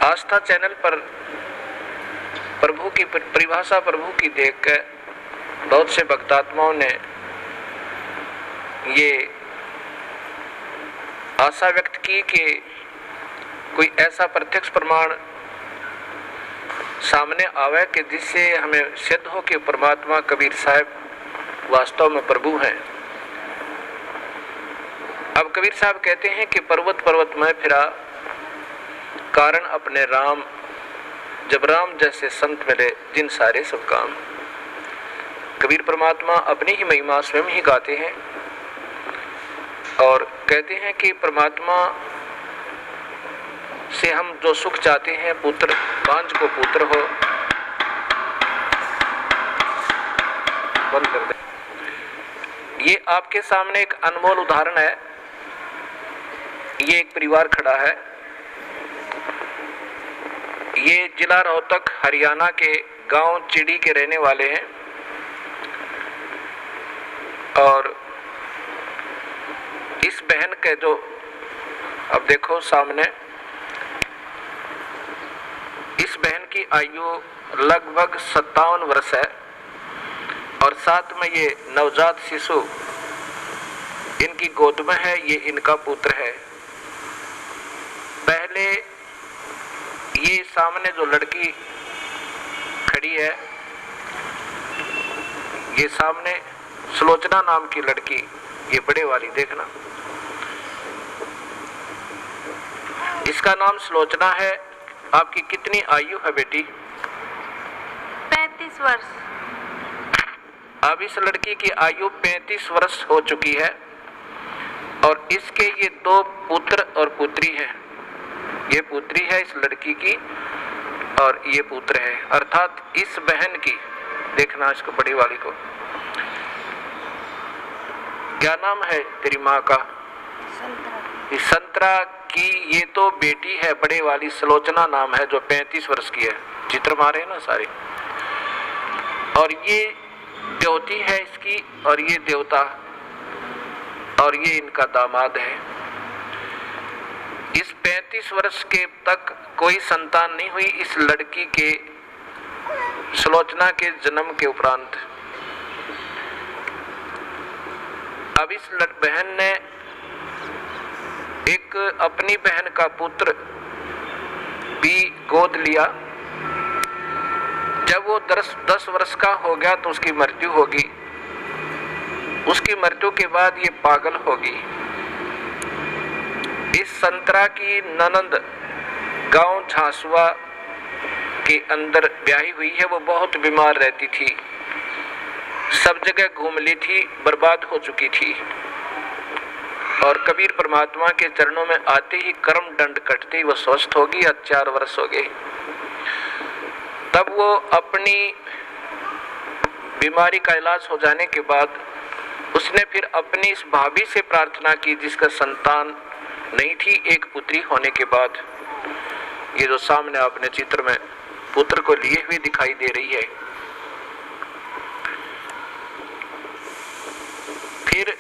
आस्था channel पर प्रभु की परिभाषा प्रभु की देखकर बहुत से भक्तात्माओं ने ये आशा व्यक्त की कि कोई ऐसा प्रत्यक्ष प्रमाण सामने आवे कि जिससे हमें सिद्ध हो कि परमात्मा कबीर साहब वास्तव में प्रभु हैं। अब कबीर साहब कहते हैं कि पर्वत पर्वत में फिरा कारण अपने राम, जब राम जैसे संत मिले जिन सारे सब काम। कबीर परमात्मा अपनी ही महिमा स्वयं ही गाते हैं और कहते हैं कि परमात्मा से हम जो सुख चाहते हैं, पुत्र बांझ को पुत्र हो, बंद कर दे। ये आपके सामने एक अनमोल उदाहरण है। ये एक परिवार खड़ा है। ये जिला रोहतक हरियाणा के गांव चिड़ी के रहने वाले हैं और इस बहन के जो अब देखो सामने, इस बहन की आयु लगभग 57 वर्ष है और साथ में ये नवजात शिशु इनकी गोद में है। ये इनका पुत्र है। पहले ये सामने जो लड़की खड़ी है, ये सामने सुलोचना नाम की लड़की, ये बड़े वाली देखना, इसका नाम सुलोचना है। आपकी कितनी आयु है बेटी? 35 वर्ष। अब इस लड़की की आयु 35 वर्ष हो चुकी है और इसके ये 2 पुत्र और पुत्री हैं। ये पुत्री है इस लड़की की और ये पुत्र है, अर्थात इस बहन की, देखना इसको बड़ी वाली को, क्या नाम है तेरी माँ का? संतरा की ये तो बेटी है, बड़े वाली सुलोचना नाम है, जो 35 वर्ष की है। चित्र मारे ना सारे। और ये देवती है इसकी और ये देवता, और ये इनका दामाद है। इस 35 वर्ष के तक कोई संतान नहीं हुई इस लड़की के, सुलोचना के जन्म के उपरांत। अब इस बहन ने एक अपनी बहन का पुत्र भी गोद लिया। जब वो 10 वर्ष का हो गया तो उसकी मृत्यु होगी। उसकी मृत्यु के बाद ये पागल होगी। इस संतरा की ननंद गांव झांसुआ के अंदर ब्याही हुई है। वो बहुत बीमार रहती थी, सब जगह घूम ली थी, बर्बाद हो चुकी थी। और कबीर परमात्मा के चरणों में आते ही कर्म दंड कटते ही वो स्वस्थ होगी। 4 वर्ष हो गए। तब वो अपनी बीमारी का इलाज हो जाने के बाद उसने फिर अपनी इस भाभी से प्रार्थना की जिसका संतान नहीं थी, एक पुत्री होने के बाद। ये जो सामने आपने चित्र में पुत्र को लिए हुए दिखाई दे रही है। फिर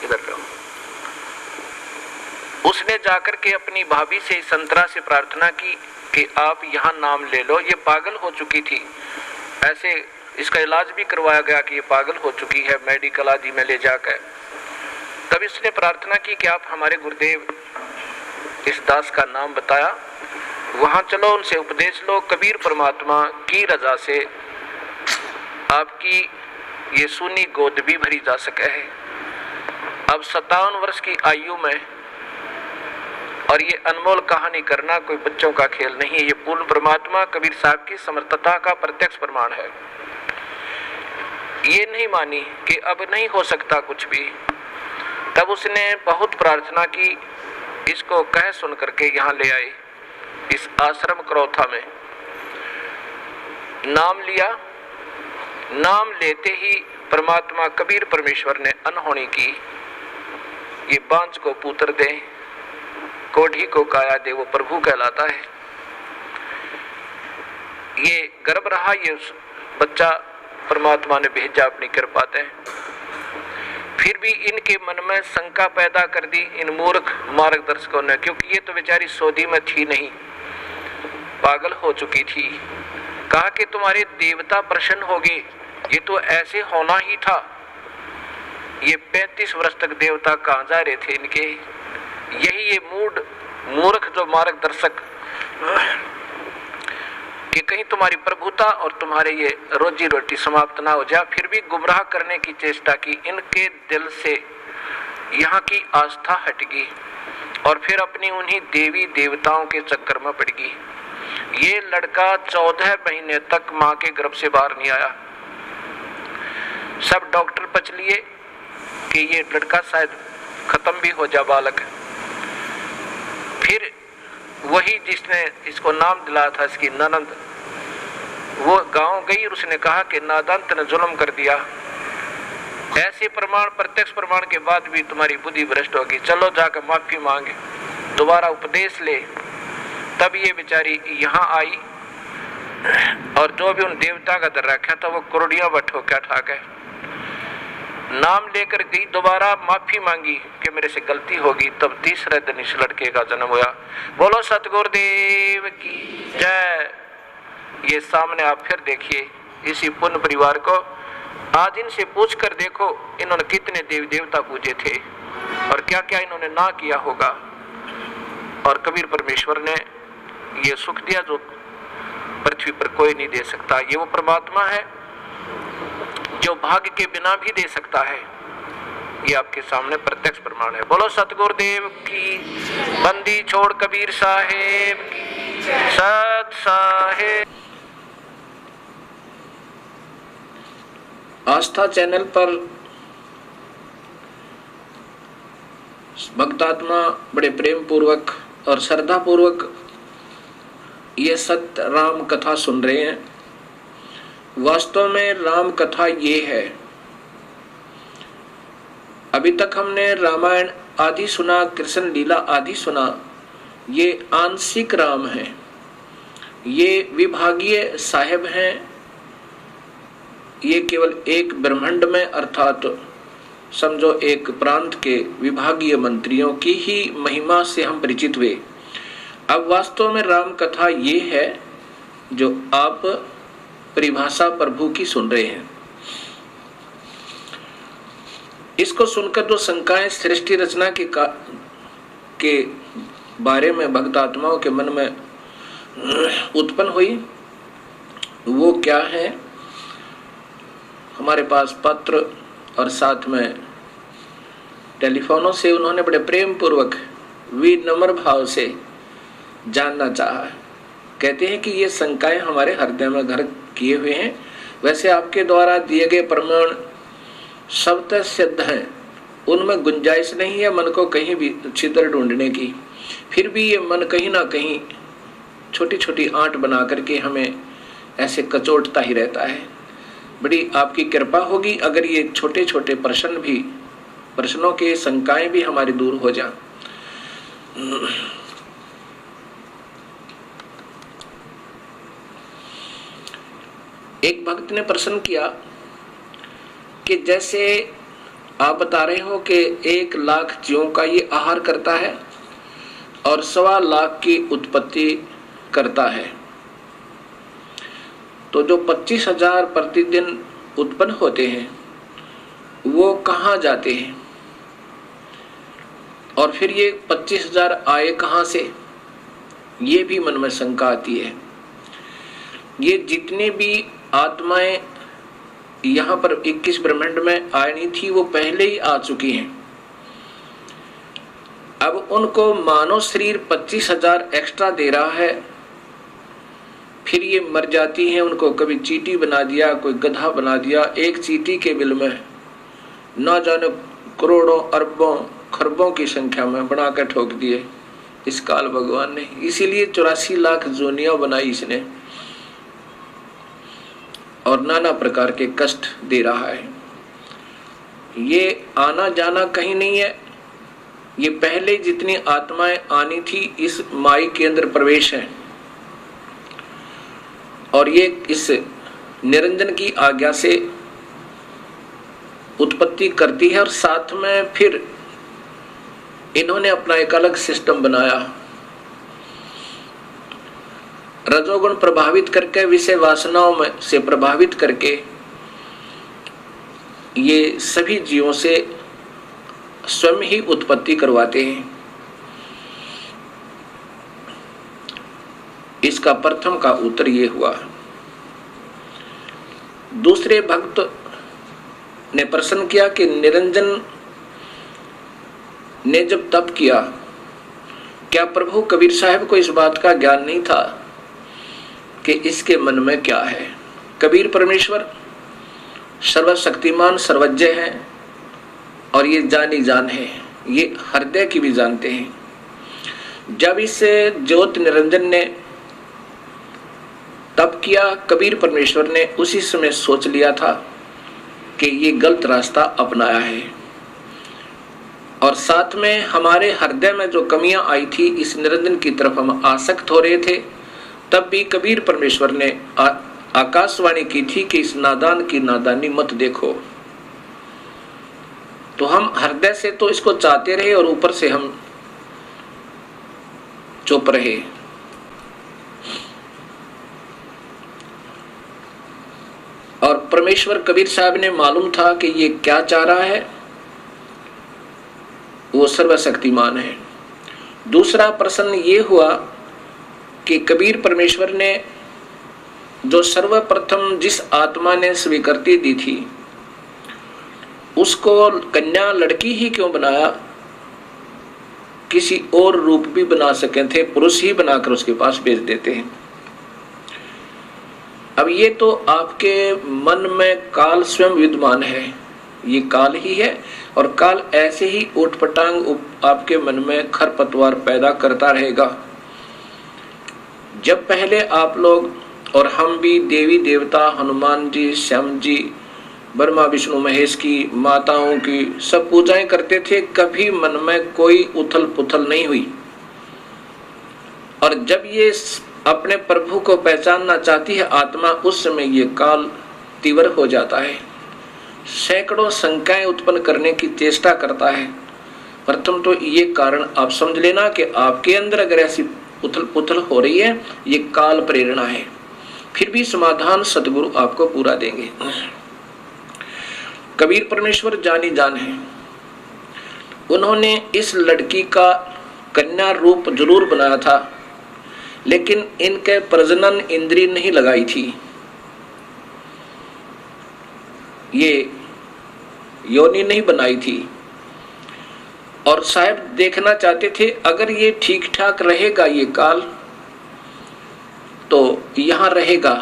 इधर लो, उसने जाकर के अपनी भाभी से, संतरा से प्रार्थना की कि आप यहाँ नाम ले लो। ये पागल हो चुकी थी, ऐसे इसका इलाज भी करवाया गया कि ये पागल हो चुकी है, मेडिकल आदि में ले जाकर। तब इसने प्रार्थना की कि आप हमारे गुरुदेव इस दास का नाम बताया, वहां चलो, उनसे उपदेश लो। कबीर परमात्मा की रजा से आपकी ये सूनी गोद भी भरी जा सके है। अब 57 वर्ष की आयु में, और ये अनमोल कहानी करना कोई बच्चों का खेल नहीं है। ये पूर्ण परमात्मा कबीर साहब की समर्थता का प्रत्यक्ष प्रमाण है। ये नहीं मानी कि अब नहीं हो सकता कुछ भी। तब उसने बहुत प्रार्थना की, इसको कह सुन करके यहाँ ले आए इस आश्रम करौथा में। नाम लिया। नाम लेते ही परमात्मा कबीर परमेश्वर ने अनहोनी की। ये बांझ को पुत्र दे, कोढ़ी को काया दे, वो प्रभु कहलाता है। ये गर्भ रहा, ये बच्चा परमात्मा ने भेजा अपनी कृपा से। फिर भी इनके मन में शंका पैदा कर दी इन मूर्ख मार्गदर्शकों ने, क्योंकि ये तो बेचारी सऊदी में थी नहीं। पागल हो चुकी थी। कहा कि तुम्हारे देवता प्रसन्न हो गए, ये तो ऐसे होना ही था। ये 35 वर्ष तक देवता कहाँ जा रहे थे इनके। यही ये मूर्ख जो मार्गदर्शक कि कहीं तुम्हारी प्रभुता और तुम्हारे ये रोजी रोटी समाप्त ना हो जाए, फिर भी गुमराह करने की चेष्टा की। इनके दिल से यहाँ की आस्था हट गई और फिर अपनी उन्हीं देवी देवताओं के चक्कर में पड़ गई। ये लड़का 14 महीने तक माँ के गर्भ से बाहर नहीं आया। सब डॉक्टर बच लिए कि ये लड़का शायद खत्म भी हो जा बालक। फिर वही जिसने इसको नाम दिलाया था, इसकी ननंद, वो गांव गई और उसने कहा कि नादान तूने जुल्म कर दिया। ऐसे प्रमाण, प्रत्यक्ष प्रमाण के बाद भी तुम्हारी बुद्धि भ्रष्ट होगी, चलो जाकर माफी मांगे, दोबारा उपदेश ले। तब ये बेचारी यहाँ आई और जो भी उन देवता का दर रखा था वो कुर्डियां बठो क्या ठा गए। नाम लेकर गई, दोबारा माफी मांगी कि मेरे से गलती होगी। तब तीसरे दिन इस लड़के का जन्म हुआ। बोलो सतगुरुदेव की जय। ये सामने आप फिर देखिए इसी पुण्य परिवार को। आज इनसे पूछ कर देखो इन्होंने कितने देवी देवता पूजे थे और क्या क्या इन्होंने ना किया होगा। और कबीर परमेश्वर ने ये सुख दिया जो पृथ्वी पर कोई नहीं दे सकता। ये वो परमात्मा है जो भाग्य के बिना भी दे सकता है। ये आपके सामने प्रत्यक्ष प्रमाण है। बोलो सतगुरुदेव की। बंदी छोड़ कबीर साहेब की। सत साहेब। आस्था चैनल पर भक्तात्मा बड़े प्रेम पूर्वक और श्रद्धा पूर्वक ये सत्य राम कथा सुन रहे हैं। वास्तव में राम कथा ये है। अभी तक हमने रामायण आदि सुना, कृष्ण लीला आदि सुना, ये आंशिक राम है। ये विभागीय साहेब हैं। ये केवल एक ब्रह्मांड में अर्थात समझो एक प्रांत के विभागीय मंत्रियों की ही महिमा से हम परिचित हुए। अब वास्तव में राम कथा ये है जो आप परिभाषा प्रभु की सुन रहे हैं। इसको सुनकर जो शंकाएं सृष्टि रचना के बारे में भक्त आत्माओं के मन में उत्पन्न हुई, वो क्या है? हमारे पास पत्र और साथ में टेलीफोनों से उन्होंने बड़े प्रेम पूर्वक विनम्र भाव से जानना चाहा। कहते हैं कि ये शंकाएं हमारे हृदय में घर किए हुए हैं। वैसे आपके द्वारा दिए गए प्रमाण शब्द सिद्ध हैं, उनमें गुंजाइश नहीं है मन को कहीं भी छिद्र ढूंढने की। फिर भी ये मन कहीं ना कहीं छोटी छोटी आंट बना करके हमें ऐसे कचोटता ही रहता है। बड़ी आपकी कृपा होगी अगर ये छोटे छोटे प्रश्नों के शंकाएं भी हमारी दूर हो जाएं। एक भक्त ने प्रश्न किया कि जैसे आप बता रहे हो कि 1 लाख जीवों का ये आहार करता है और 1.25 लाख की उत्पत्ति करता है, तो जो 25,000 प्रतिदिन उत्पन्न होते हैं वो कहाँ जाते हैं? और फिर ये 25,000 आए कहाँ से? ये भी मन में शंका आती है। ये जितने भी आत्माएं यहाँ पर 21 ब्रह्मांड में आनी थी वो पहले ही आ चुकी हैं। अब उनको मानव शरीर 25,000 एक्स्ट्रा दे रहा है, फिर ये मर जाती हैं। उनको कभी चींटी बना दिया, कोई गधा बना दिया। एक चींटी के बिल में ना जाने करोड़ों अरबों खरबों की संख्या में बना कर ठोक दिए इस काल भगवान ने। इसीलिए 84 लाख जोनियां बनाई इसने और नाना प्रकार के कष्ट दे रहा है। ये आना जाना कहीं नहीं है, ये पहले जितनी आत्माएं आनी थी इस माई के अंदर प्रवेश है और ये इस निरंजन की आज्ञा से उत्पत्ति करती है। और साथ में फिर इन्होंने अपना एक अलग सिस्टम बनाया। रजोगुण प्रभावित करके, विषय वासनाओं में से प्रभावित करके ये सभी जीवों से स्वयं ही उत्पत्ति करवाते हैं। इसका प्रथम का उत्तर ये हुआ। दूसरे भक्त ने प्रश्न किया कि निरंजन ने जब तप किया, क्या प्रभु कबीर साहब को इस बात का ज्ञान नहीं था कि इसके मन में क्या है? कबीर परमेश्वर सर्वशक्तिमान सर्वज्ञ है और ये जानी जान है, ये हृदय की भी जानते हैं। जब इस ज्योत निरंजन ने तप किया, कबीर परमेश्वर ने उसी समय सोच लिया था कि ये गलत रास्ता अपनाया है, और साथ में हमारे हृदय में जो कमियां आई थी, इस निरंजन की तरफ हम आसक्त हो रहे थे, तब भी कबीर परमेश्वर ने आकाशवाणी की थी कि इस नादान की नादानी मत देखो। तो हम हृदय से तो इसको चाहते रहे और ऊपर से हम चुप रहे। और परमेश्वर कबीर साहब ने मालूम था कि ये क्या चाह रहा है, वो सर्वशक्तिमान है। दूसरा प्रश्न ये हुआ कि कबीर परमेश्वर ने जो सर्वप्रथम जिस आत्मा ने स्वीकृति दी थी, उसको कन्या लड़की ही क्यों बनाया? किसी और रूप भी बना सके थे, पुरुष ही बनाकर उसके पास भेज देते हैं। अब ये तो आपके मन में काल स्वयं विद्यमान है, ये काल ही है, और काल ऐसे ही उठपटांग आपके मन में खरपतवार पैदा करता रहेगा। जब पहले आप लोग और हम भी देवी देवता, हनुमान जी, श्याम जी, ब्रह्मा विष्णु महेश की, माताओं की सब पूजाएं करते थे, कभी मन में कोई उथल पुथल नहीं हुई। और जब ये अपने प्रभु को पहचानना चाहती है आत्मा, उस समय ये काल तीव्र हो जाता है, सैकड़ों शंकाएं उत्पन्न करने की चेष्टा करता है। प्रथम तो ये कारण आप समझ लेना कि आपके अंदर अगर ऐसी उथल पुथल हो रही है, ये काल प्रेरणा है। फिर भी समाधान सदगुरु आपको पूरा देंगे। कबीर परमेश्वर जानी जान है, उन्होंने इस लड़की का कन्या रूप जरूर बनाया था, लेकिन इनके प्रजनन इंद्रिय नहीं लगाई थी। ये योनि नहीं बनाई थी, और साहब देखना चाहते थे अगर ये ठीक ठाक रहेगा ये काल, तो यहाँ रहेगा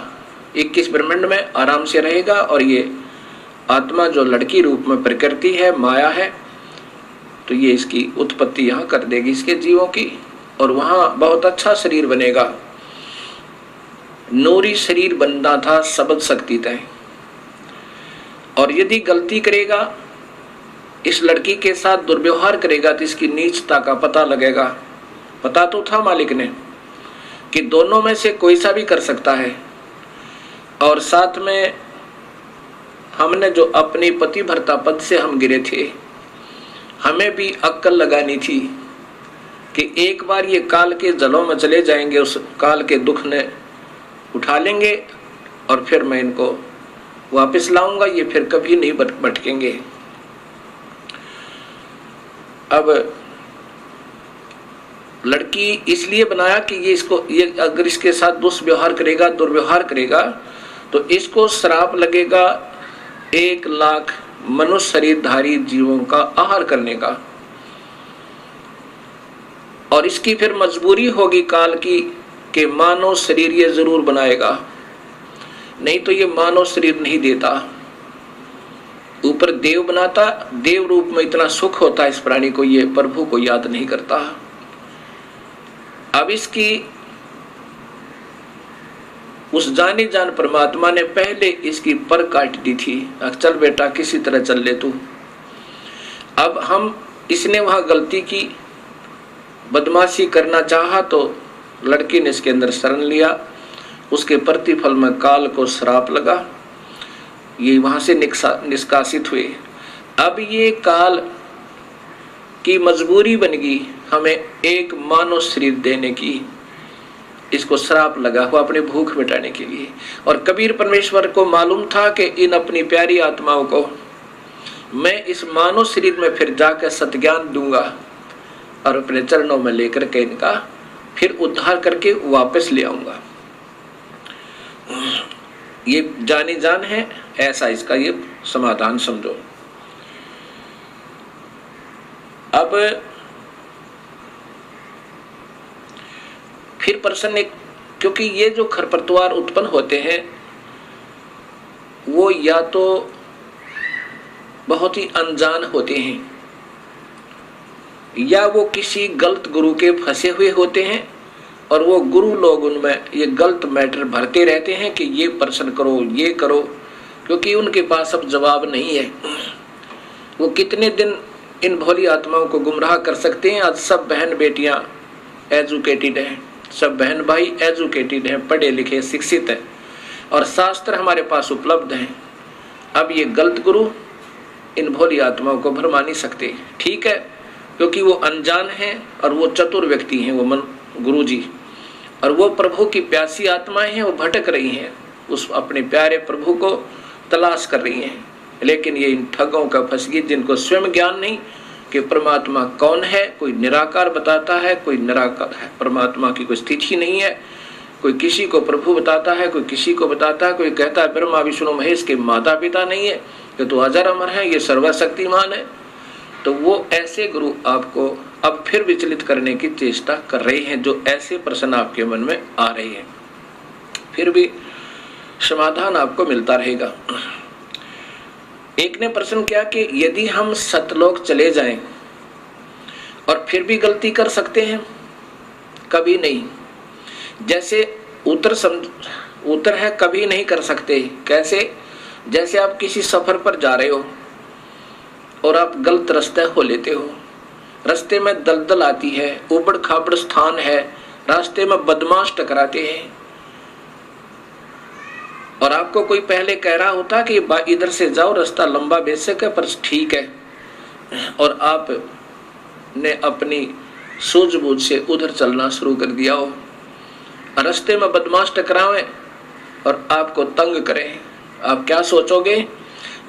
21 ब्रह्मांड में आराम से रहेगा, और ये आत्मा जो लड़की रूप में प्रकृति है, माया है, तो ये इसकी उत्पत्ति यहाँ कर देगी इसके जीवों की, और वहाँ बहुत अच्छा शरीर बनेगा। नूरी शरीर बनना था सबद शक्ति तय। और यदि गलती करेगा, इस लड़की के साथ दुर्व्यवहार करेगा, तो इसकी नीचता का पता लगेगा। पता तो था मालिक ने कि दोनों में से कोई सा भी कर सकता है। और साथ में हमने जो अपनी पति भर्ता पद से हम गिरे थे, हमें भी अक्ल लगानी थी कि एक बार ये काल के जलों में चले जाएंगे, उस काल के दुख ने उठा लेंगे, और फिर मैं इनको वापस लाऊंगा, ये फिर कभी नहीं भटकेंगे। अब लड़की इसलिए बनाया कि ये अगर इसके साथ दुष्व्यवहार करेगा, दुर्व्यवहार करेगा, तो इसको श्राप लगेगा 1 लाख मनुष्य शरीरधारी जीवों का आहार करने का, और इसकी फिर मजबूरी होगी काल की कि मानव शरीर ये जरूर बनाएगा, नहीं तो ये मानव शरीर नहीं देता। ऊपर देव बनाता, देव रूप में इतना सुख होता है इस प्राणी को, ये प्रभु को याद नहीं करता। अब इसकी उस जानी जान परमात्मा ने पहले इसकी पर काट दी थी, चल बेटा किसी तरह चल ले तू। अब हम इसने वहां गलती की, बदमाशी करना चाहा, तो लड़की ने इसके अंदर शरण लिया, उसके प्रतिफल में काल को श्राप लगा, ये वहां से निष्कासित हुए। अब ये काल की मजबूरी बन गई हमें एक मानव शरीर देने की, इसको श्राप लगा हुआ अपनी भूख मिटाने के लिए। और कबीर परमेश्वर को मालूम था कि इन अपनी प्यारी आत्माओं को मैं इस मानव शरीर में फिर जाकर सत्ज्ञान दूंगा और अपने चरणों में लेकर के इनका फिर उद्धार करके वापस ले आऊंगा। ये जानी जान है, ऐसा इसका ये समाधान समझो। अब फिर प्रश्न एक, क्योंकि ये जो खरपतवार उत्पन्न होते हैं वो या तो बहुत ही अनजान होते हैं या वो किसी गलत गुरु के फंसे हुए होते हैं और वो गुरु लोग उनमें ये गलत मैटर भरते रहते हैं कि ये प्रश्न करो, ये करो, क्योंकि उनके पास अब जवाब नहीं है। वो कितने दिन इन भोली आत्माओं को गुमराह कर सकते हैं। आज सब बहन बेटियां एजुकेटेड हैं, सब बहन भाई एजुकेटेड हैं, पढ़े लिखे शिक्षित हैं और शास्त्र हमारे पास उपलब्ध हैं। अब ये गलत गुरु इन भोली आत्माओं को भरमा नहीं सकते। ठीक है, क्योंकि वो अनजान हैं और वो चतुर व्यक्ति हैं, वो मन गुरु जी, और वो प्रभु की प्यासी आत्माएं हैं, वो भटक रही हैं, उस अपने प्यारे प्रभु को तलाश कर रही हैं। लेकिन ये इन ठगों का फंस गई जिनको स्वयं ज्ञान नहीं कि परमात्मा कौन है। कोई निराकार बताता है, कोई निराकार है, परमात्मा की कोई स्थिति नहीं है। कोई किसी को प्रभु बताता है, कोई किसी को बताता है, कोई कहता है ब्रह्मा विष्णु महेश के माता पिता नहीं है, कि तो अजर अमर है, ये सर्वशक्तिमान है। तो वो ऐसे गुरु आपको अब फिर विचलित करने की चेष्टा कर रहे हैं, जो ऐसे प्रश्न आपके मन में आ रहे हैं। फिर भी समाधान आपको मिलता रहेगा। एक ने प्रश्न किया कि यदि हम सतलोक चले जाएं और फिर भी गलती कर सकते हैं? कभी नहीं। जैसे उत्तर है कभी नहीं कर सकते। कैसे? जैसे आप किसी सफर पर जा रहे हो और आप गलत रास्ते हो लेते हो, रास्ते में दलदल आती है, उबड़ खाबड़ स्थान है, रास्ते में बदमाश टकराते हैं और आपको कोई पहले कह रहा होता कि इधर से जाओ, रास्ता लंबा बेशक है पर ठीक है, और आप ने अपनी सूझबूझ से उधर चलना शुरू कर दिया हो। रास्ते में बदमाश टकरावे और आपको तंग करें, आप क्या सोचोगे?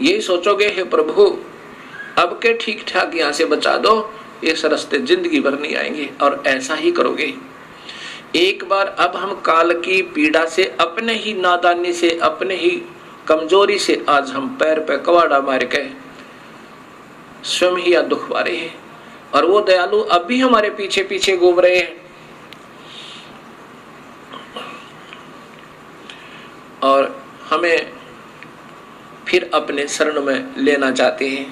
यही सोचोगे, हे प्रभु अब के ठीक ठाक यहाँ से बचा दो, इस रास्ते जिंदगी भर नहीं आएंगे, और ऐसा ही करोगे। एक बार अब हम काल की पीड़ा से, अपने ही नादानी से, अपने ही कमजोरी से आज हम पैर पे कवाड़ा मार के स्वयं ही दुख पा रहे हैं, और वो दयालु अब भी हमारे पीछे पीछे घूम रहे हैं और हमें फिर अपने शरण में लेना चाहते हैं।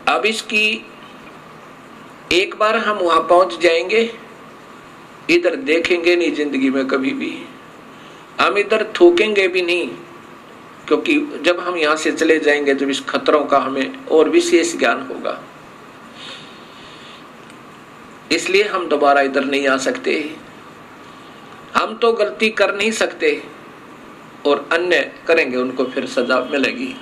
अब इसकी एक बार हम वहां पहुंच जाएंगे, इधर देखेंगे नहीं जिंदगी में कभी भी, हम इधर थूकेंगे भी नहीं, क्योंकि जब हम यहां से चले जाएंगे जब इस खतरों का हमें और विशेष ज्ञान होगा। इसलिए हम दोबारा इधर नहीं आ सकते। हम तो गलती कर नहीं सकते और अन्य करेंगे, उनको फिर सजा मिलेगी।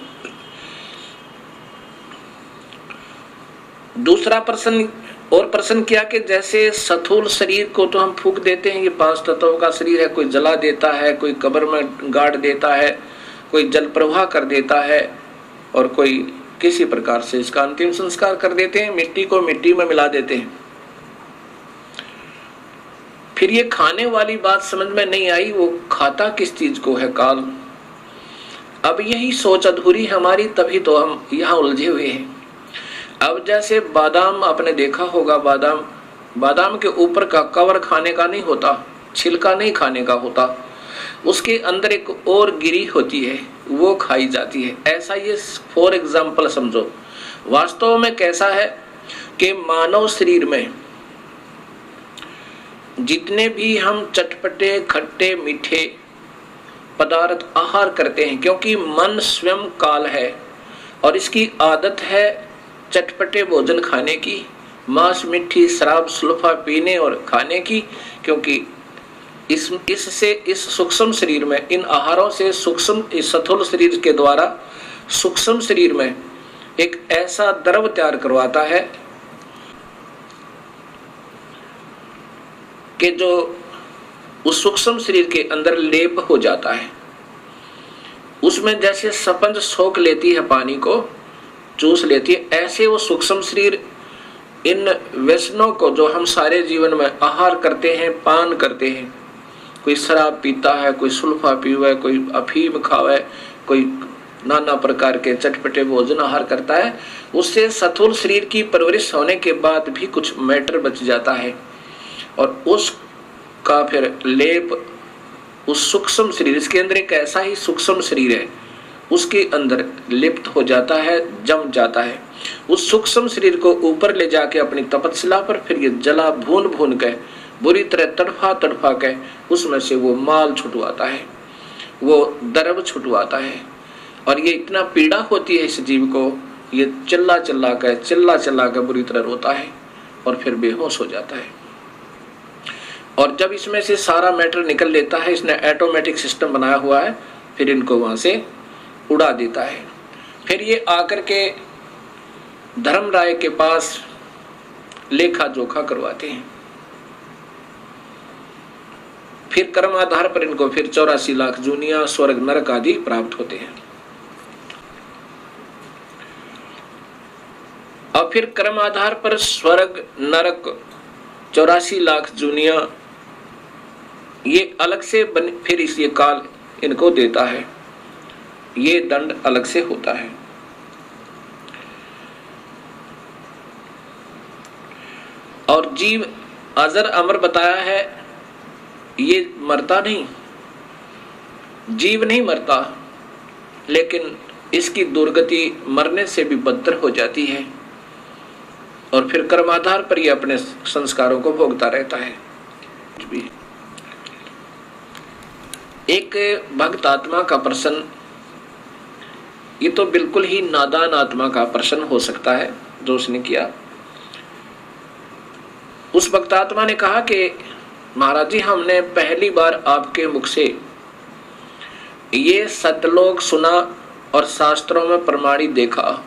दूसरा प्रश्न और प्रश्न किया कि जैसे स्थूल शरीर को तो हम फूंक देते हैं, ये 5 तत्वों का शरीर है, कोई जला देता है, कोई कब्र में गाड़ देता है, कोई जल प्रवाह कर देता है, और कोई किसी प्रकार से इसका अंतिम संस्कार कर देते हैं, मिट्टी को मिट्टी में मिला देते हैं। फिर ये खाने वाली बात समझ में नहीं आई, वो खाता किस चीज को है काल। अब यही सोच अधूरी हमारी, तभी तो हम यहाँ उलझे हुए हैं। अब जैसे बादाम आपने देखा होगा, बादाम के ऊपर का कवर खाने का नहीं होता, छिलका नहीं खाने का होता, उसके अंदर एक और गिरी होती है, वो खाई जाती है। ऐसा ये फॉर एग्जाम्पल समझो। वास्तव में कैसा है कि मानव शरीर में जितने भी हम चटपटे खट्टे मीठे पदार्थ आहार करते हैं, क्योंकि मन स्वयं काल है और इसकी आदत है चटपटे भोजन खाने की, मांस मिट्टी शराब सुल्फा पीने और खाने की, क्योंकि इससे इस सूक्ष्म शरीर में, इन आहारों से सूक्ष्म, इस स्थूल शरीर के द्वारा सूक्ष्म शरीर में एक ऐसा द्रव तैयार करवाता है कि जो उस सूक्ष्म शरीर के अंदर लेप हो जाता है, उसमें जैसे स्पंज सोख लेती है, पानी को चूस लेती है, ऐसे वो सूक्ष्म शरीर इन व्यसनों को जो हम सारे जीवन में आहार करते हैं, पान करते हैं, कोई शराब पीता है, कोई सुल्फा पीवे, कोई अफीम खावे, कोई नाना प्रकार के चटपटे भोजन आहार करता है, उससे स्थूल शरीर की परवरिश होने के बाद भी कुछ मैटर बच जाता है और उसका फिर लेप उस सूक्ष्म शरीर, इसके अंदर एक ऐसा ही सूक्ष्म शरीर है, उसके अंदर लिप्त हो जाता है, जम जाता है। उस सूक्ष्म शरीर को ऊपर ले जाके अपनी तपस्या पर फिर ये जला भून भून के बुरी तरह तड़फा तड़फा के उसमें से वो माल छुटवाता है, वो द्रव छुटवाता है। और ये इतना पीड़ा होती है इस जीव को, ये चिल्ला चिल्ला के बुरी तरह रोता है और फिर बेहोश हो जाता है। और जब इसमें से सारा मैटर निकल लेता है, इसने ऑटोमेटिक सिस्टम बनाया हुआ है, फिर इनको वहां से उड़ा देता है। फिर ये आकर के धर्मराय के पास लेखा जोखा करवाते हैं। फिर कर्म आधार पर इनको फिर 84 लाख जूनिया, स्वर्ग, नरक आदि प्राप्त होते हैं। और फिर कर्म आधार पर स्वर्ग, नरक, 84 लाख जूनिया ये अलग से फिर इस ये काल इनको देता है, ये दंड अलग से होता है। और जीव अजर अमर बताया है, ये मरता नहीं, जीव नहीं मरता, लेकिन इसकी दुर्गति मरने से भी बदतर हो जाती है और फिर कर्माधार पर ये अपने संस्कारों को भोगता रहता है। एक भक्त आत्मा का प्रश्न, ये तो बिल्कुल ही नादान आत्मा का प्रश्न हो सकता है जो उसने किया। उस भक्त आत्मा ने कहा कि महाराज जी, हमने पहली बार आपके मुख से ये सतलोक सुना और शास्त्रों में प्रमाणित देखा।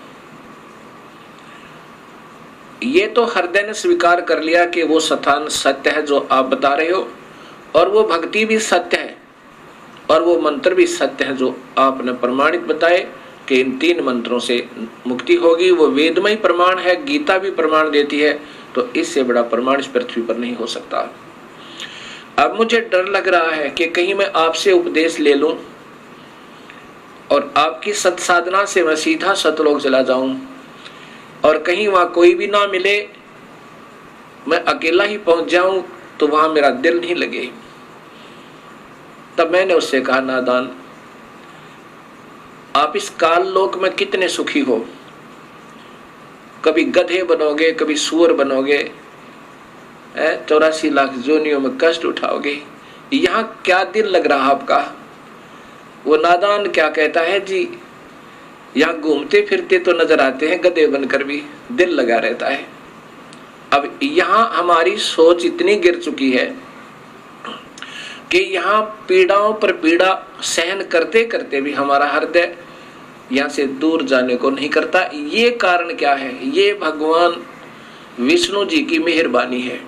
ये तो हृदय ने स्वीकार कर लिया कि वो स्थान सत्य है जो आप बता रहे हो, और वो भक्ति भी सत्य है और वो मंत्र भी सत्य है जो आपने प्रमाणित बताए कि इन 3 मंत्रों से मुक्ति होगी। वो वेदमय प्रमाण है, गीता भी प्रमाण देती है, तो इससे बड़ा प्रमाण इस पृथ्वी पर नहीं हो सकता। अब मुझे डर लग रहा है कि कहीं मैं आपसे उपदेश ले लूं और आपकी सत्साधना से मैं सीधा सतलोक चला जाऊं और कहीं वहां कोई भी ना मिले, मैं अकेला ही पहुंच जाऊं तो वहां मेरा दिल नहीं लगे। तब मैंने उससे कहा, नादान, आप इस काल लोक में कितने सुखी हो, कभी गधे बनोगे, कभी सूअर बनोगे, 84 लाख जोनियों में कष्ट उठाओगे, यहाँ क्या दिल लग रहा आपका? वो नादान क्या कहता है जी, यहाँ घूमते फिरते तो नजर आते हैं गधे बनकर भी, दिल लगा रहता है। अब यहाँ हमारी सोच इतनी गिर चुकी है कि यहाँ पीड़ाओं पर पीड़ा सहन करते करते भी हमारा हृदय यहाँ से दूर जाने को नहीं करता। ये कारण क्या है? ये भगवान विष्णु जी की मेहरबानी है।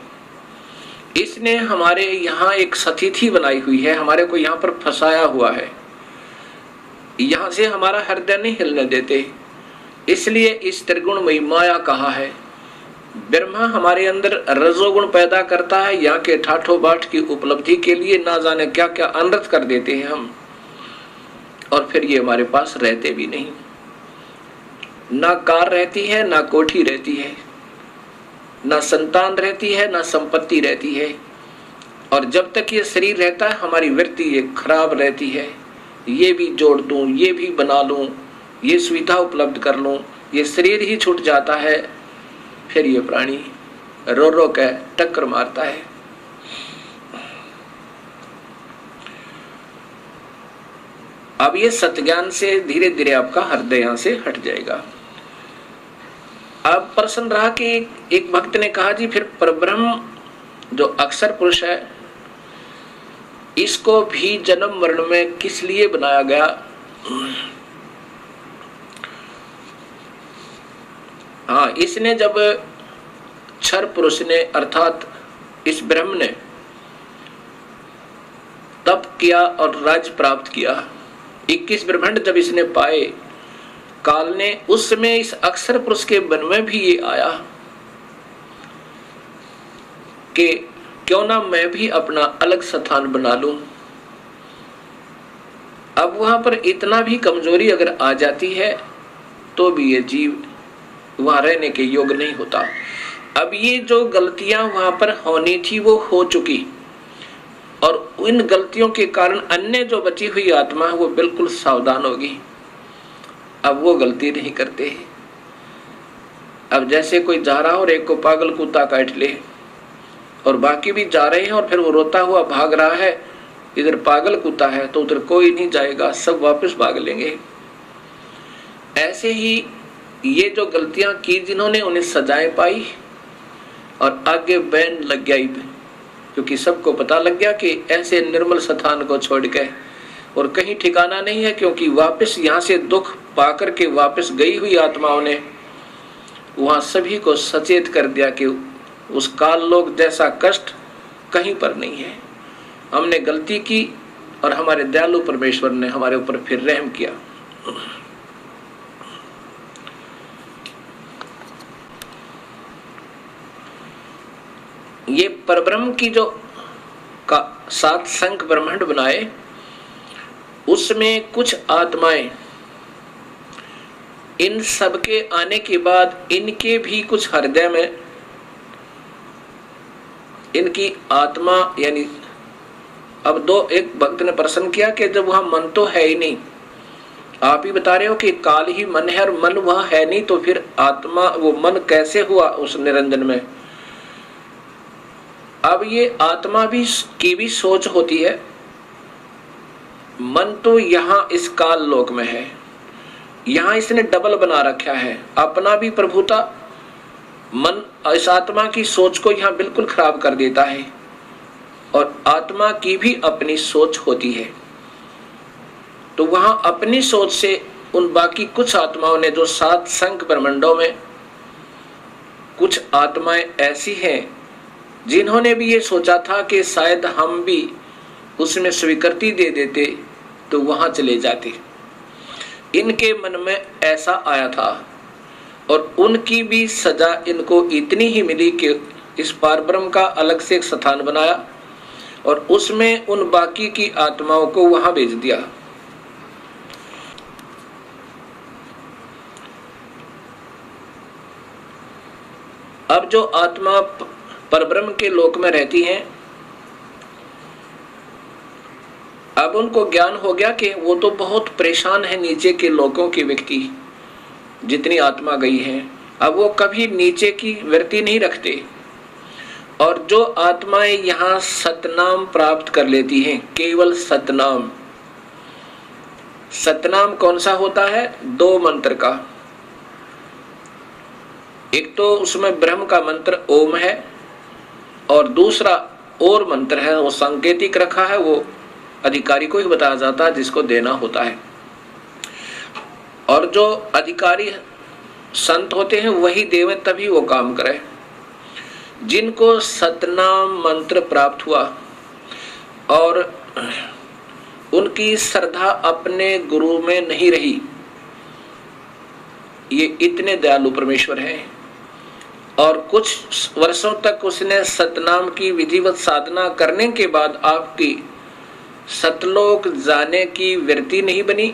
इसने हमारे यहाँ एक सतिथि बनाई हुई है, हमारे को यहाँ पर फंसाया हुआ है, यहाँ से हमारा हृदय नहीं हिलने देते। इसलिए इस त्रिगुणमयी माया कहा है। ब्रह्मा हमारे अंदर रजोगुण पैदा करता है, यहाँ के ठाठो बाट की उपलब्धि के लिए ना जाने क्या क्या अनर्थ कर देते हैं हम, और फिर ये हमारे पास रहते भी नहीं। ना कार रहती है, ना कोठी रहती है, ना संतान रहती है, ना संपत्ति रहती है, और जब तक ये शरीर रहता है हमारी वृत्ति ये खराब रहती है। ये भी जोड़ दूं, ये भी बना लूं, ये सुविधा उपलब्ध कर लूं, ये शरीर ही छूट जाता है, फिर ये प्राणी रो रो के टक्कर मारता है। अब ये सत्ज्ञान से धीरे धीरे आपका हृदय यहां से हट जाएगा। अब प्रश्न रहा कि एक भक्त ने कहा, जी फिर परब्रह्म जो अक्षर पुरुष है, इसको भी जन्म मरण में किस लिए बनाया गया? हाँ, इसने जब क्षर पुरुष ने अर्थात इस ब्रह्म ने किया और राज्य प्राप्त किया। 21 ब्रह्मांड जब इसने पाए, काल ने उस समय इस अक्षर पुरुष के मन में भी ये आया कि क्यों ना मैं भी अपना अलग स्थान बना लूं। अब वहां पर इतना भी कमजोरी अगर आ जाती है तो भी ये जीव वहां रहने के योग्य नहीं होता। अब ये जो गलतियां वहां पर होनी थी वो हो चुकी, और इन गलतियों के कारण अन्य जो बची हुई आत्मा है वो बिल्कुल सावधान होगी, अब वो गलती नहीं करते। अब जैसे कोई जा रहा हो और एक को पागल कुत्ता काट ले और बाकी भी जा रहे हैं और फिर वो रोता हुआ भाग रहा है, इधर पागल कुत्ता है तो उधर कोई नहीं जाएगा, सब वापस भाग लेंगे। ऐसे ही ये जो गलतियां की जिन्होंने, उन्हें सजाएं पाई और आगे बैन लग गया, क्योंकि सबको पता लग गया कि ऐसे निर्मल स्थान को छोड़ के और कहीं ठिकाना नहीं है, क्योंकि वापस यहाँ से दुख पाकर के वापस गई हुई आत्माओं ने वहां सभी को सचेत कर दिया कि उस काल लोक जैसा कष्ट कहीं पर नहीं है। हमने गलती की और हमारे दयालु परमेश्वर ने हमारे ऊपर फिर रहम किया। ये परब्रह्म की जो का 7 संख ब्रह्मांड बनाए, उसमें कुछ आत्माएं इन सब के आने के बाद इनके भी कुछ हृदय में इनकी आत्मा, यानी अब एक भक्त ने प्रश्न किया कि जब वहां मन तो है ही नहीं, आप ही बता रहे हो कि काल ही मन है और मन वहां है नहीं, तो फिर आत्मा वो मन कैसे हुआ उस निरंजन में। अब ये आत्मा भी की भी सोच होती है, मन तो यहां इस काल लोक में है, यहां इसने डबल बना रखा है, अपना भी प्रभुता मन इस आत्मा की सोच को यहां बिल्कुल खराब कर देता है, और आत्मा की भी अपनी सोच होती है। तो वहां अपनी सोच से उन बाकी कुछ आत्माओं ने, जो 7 संख ब्रह्मांडों में कुछ आत्माएं ऐसी हैं जिन्होंने भी ये सोचा था कि शायद हम भी उसमें स्वीकृति दे देते तो वहां चले जाते, इनके मन में ऐसा आया था, और उनकी भी सजा इनको इतनी ही मिली कि इस पारब्रह्म का अलग से एक स्थान बनाया और उसमें उन बाकी की आत्माओं को वहां भेज दिया। अब जो आत्मा परब्रह्म के लोक में रहती हैं, अब उनको ज्ञान हो गया कि वो तो बहुत परेशान है नीचे के लोकों के व्यक्ति, जितनी आत्मा गई है, अब वो कभी नीचे की वृत्ति नहीं रखते, और जो आत्माएं यहाँ सतनाम प्राप्त कर लेती हैं, केवल सतनाम। सतनाम कौन सा होता है? 2 मंत्र का, एक तो उसमें ब्रह्म का मंत्र ओम है और दूसरा और मंत्र है, वो सांकेतिक रखा है, वो अधिकारी को ही बताया जाता है जिसको देना होता है, और जो अधिकारी संत होते हैं वही देवें तभी वो काम करे। जिनको सतनाम मंत्र प्राप्त हुआ और उनकी श्रद्धा अपने गुरु में नहीं रही, ये इतने दयालु परमेश्वर हैं, और कुछ वर्षों तक उसने सतनाम की विधिवत साधना करने के बाद आपकी सतलोक जाने की वृत्ति नहीं बनी,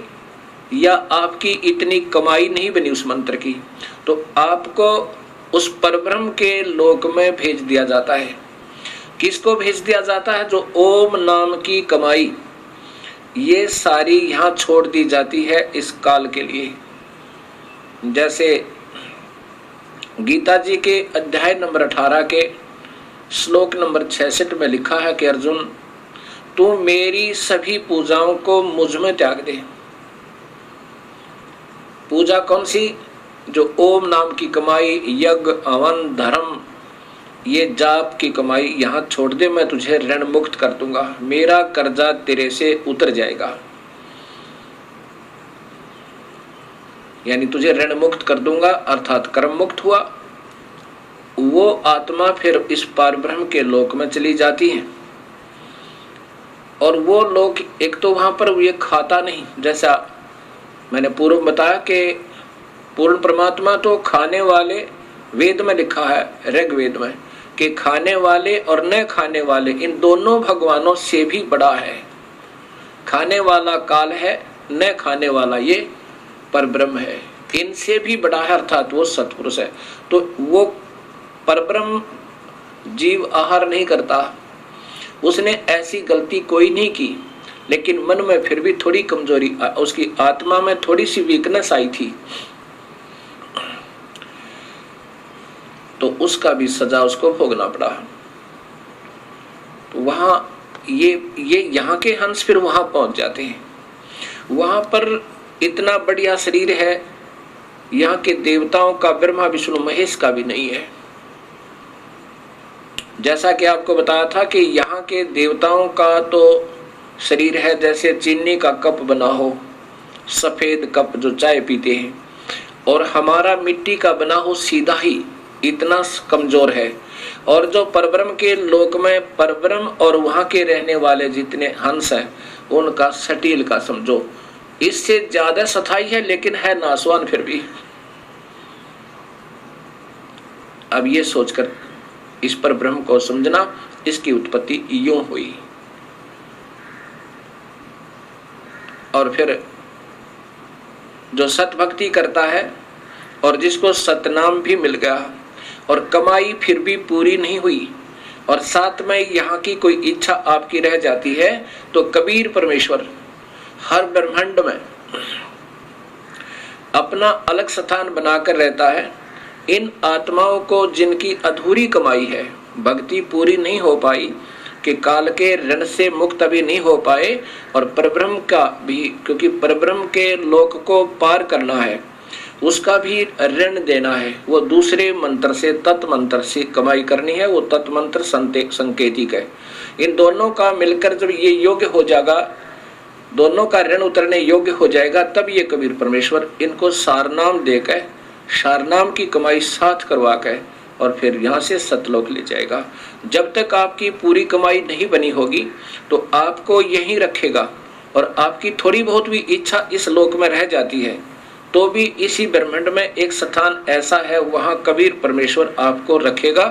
या आपकी इतनी कमाई नहीं बनी उस मंत्र की, तो आपको उस परब्रह्म के लोक में भेज दिया जाता है। किसको भेज दिया जाता है? जो ओम नाम की कमाई ये सारी यहाँ छोड़ दी जाती है इस काल के लिए। जैसे गीता जी के अध्याय नंबर 18 के श्लोक नंबर 66 में लिखा है कि अर्जुन, तू मेरी सभी पूजाओं को मुझ में त्याग दे। पूजा कौन सी? जो ओम नाम की कमाई, यज्ञ, हवन, धर्म, ये जाप की कमाई यहाँ छोड़ दे, मैं तुझे ऋण मुक्त कर दूंगा, मेरा कर्जा तेरे से उतर जाएगा, यानी तुझे ऋण मुक्त कर दूंगा, अर्थात कर्म मुक्त हुआ। वो आत्मा फिर इस पारब्रह्म के लोक में चली जाती है, और वो लोग एक तो वहां पर ये खाता नहीं, जैसा मैंने पूर्व बताया कि पूर्ण परमात्मा तो खाने वाले, वेद में लिखा है ऋग्वेद में कि खाने वाले और न खाने वाले इन दोनों भगवानों से भी बड़ा है। खाने वाला काल है, न खाने वाला ये परब्रह्म है, इनसे भी बड़ा है, अर्थात वो सत्पुरुष है। तो वो परब्रह्म जीव आहार नहीं करता, उसने ऐसी गलती कोई नहीं की, लेकिन मन में फिर भी थोड़ी कमजोरी, उसकी आत्मा में थोड़ी सी वीकनेस आई थी, तो उसका भी सजा उसको भोगना पड़ा। तो वहां ये यहाँ के हंस फिर वहां पहुंच जाते हैं। वहां पर इतना बढ़िया शरीर है, यहाँ के देवताओं का, ब्रह्मा विष्णु महेश का भी नहीं है। जैसा कि आपको बताया था कि यहाँ के देवताओं का तो शरीर है जैसे चीनी का कप बना हो, सफेद कप जो चाय पीते हैं, और हमारा मिट्टी का बना हो सीधा ही, इतना कमजोर है। और जो परब्रह्म के लोक में परब्रह्म और वहां के रहने वाले जितने हंस हैं उनका सटील का समझो, इससे ज्यादा सथाई है, लेकिन है नासवान फिर भी। अब ये सोचकर इस पर ब्रह्म को समझना, इसकी उत्पत्ति यूं हुई। और फिर जो सत भक्ति करता है और जिसको सतनाम भी मिल गया और कमाई फिर भी पूरी नहीं हुई, और साथ में यहाँ की कोई इच्छा आपकी रह जाती है, तो कबीर परमेश्वर हर ब्रह्मांड में अपना अलग स्थान बनाकर रहता है। इन आत्माओं को जिनकी अधूरी कमाई है, भक्ति पूरी नहीं हो पाई, कि काल के ऋण से मुक्त अभी नहीं हो पाए, और परब्रह्म का भी, क्योंकि परब्रह्म के लोक को पार करना है, उसका भी ऋण देना है, वो दूसरे मंत्र से, तत् मंत्र से कमाई करनी है, वो तत् मंत्र संकेतिक है। इन दोनों का मिलकर जब ये योग्य हो जाएगा, दोनों का ऋण उतरने योग्य हो जाएगा, तब ये कबीर परमेश्वर इनको सारनाम देकर, सारनाम की कमाई साथ करवा के, और फिर यहाँ से सतलोक ले जाएगा। जब तक आपकी पूरी कमाई नहीं बनी होगी तो आपको यहीं रखेगा, और आपकी थोड़ी बहुत भी इच्छा इस लोक में रह जाती है तो भी इसी ब्रह्मांड में एक स्थान ऐसा है, वहां कबीर परमेश्वर आपको रखेगा।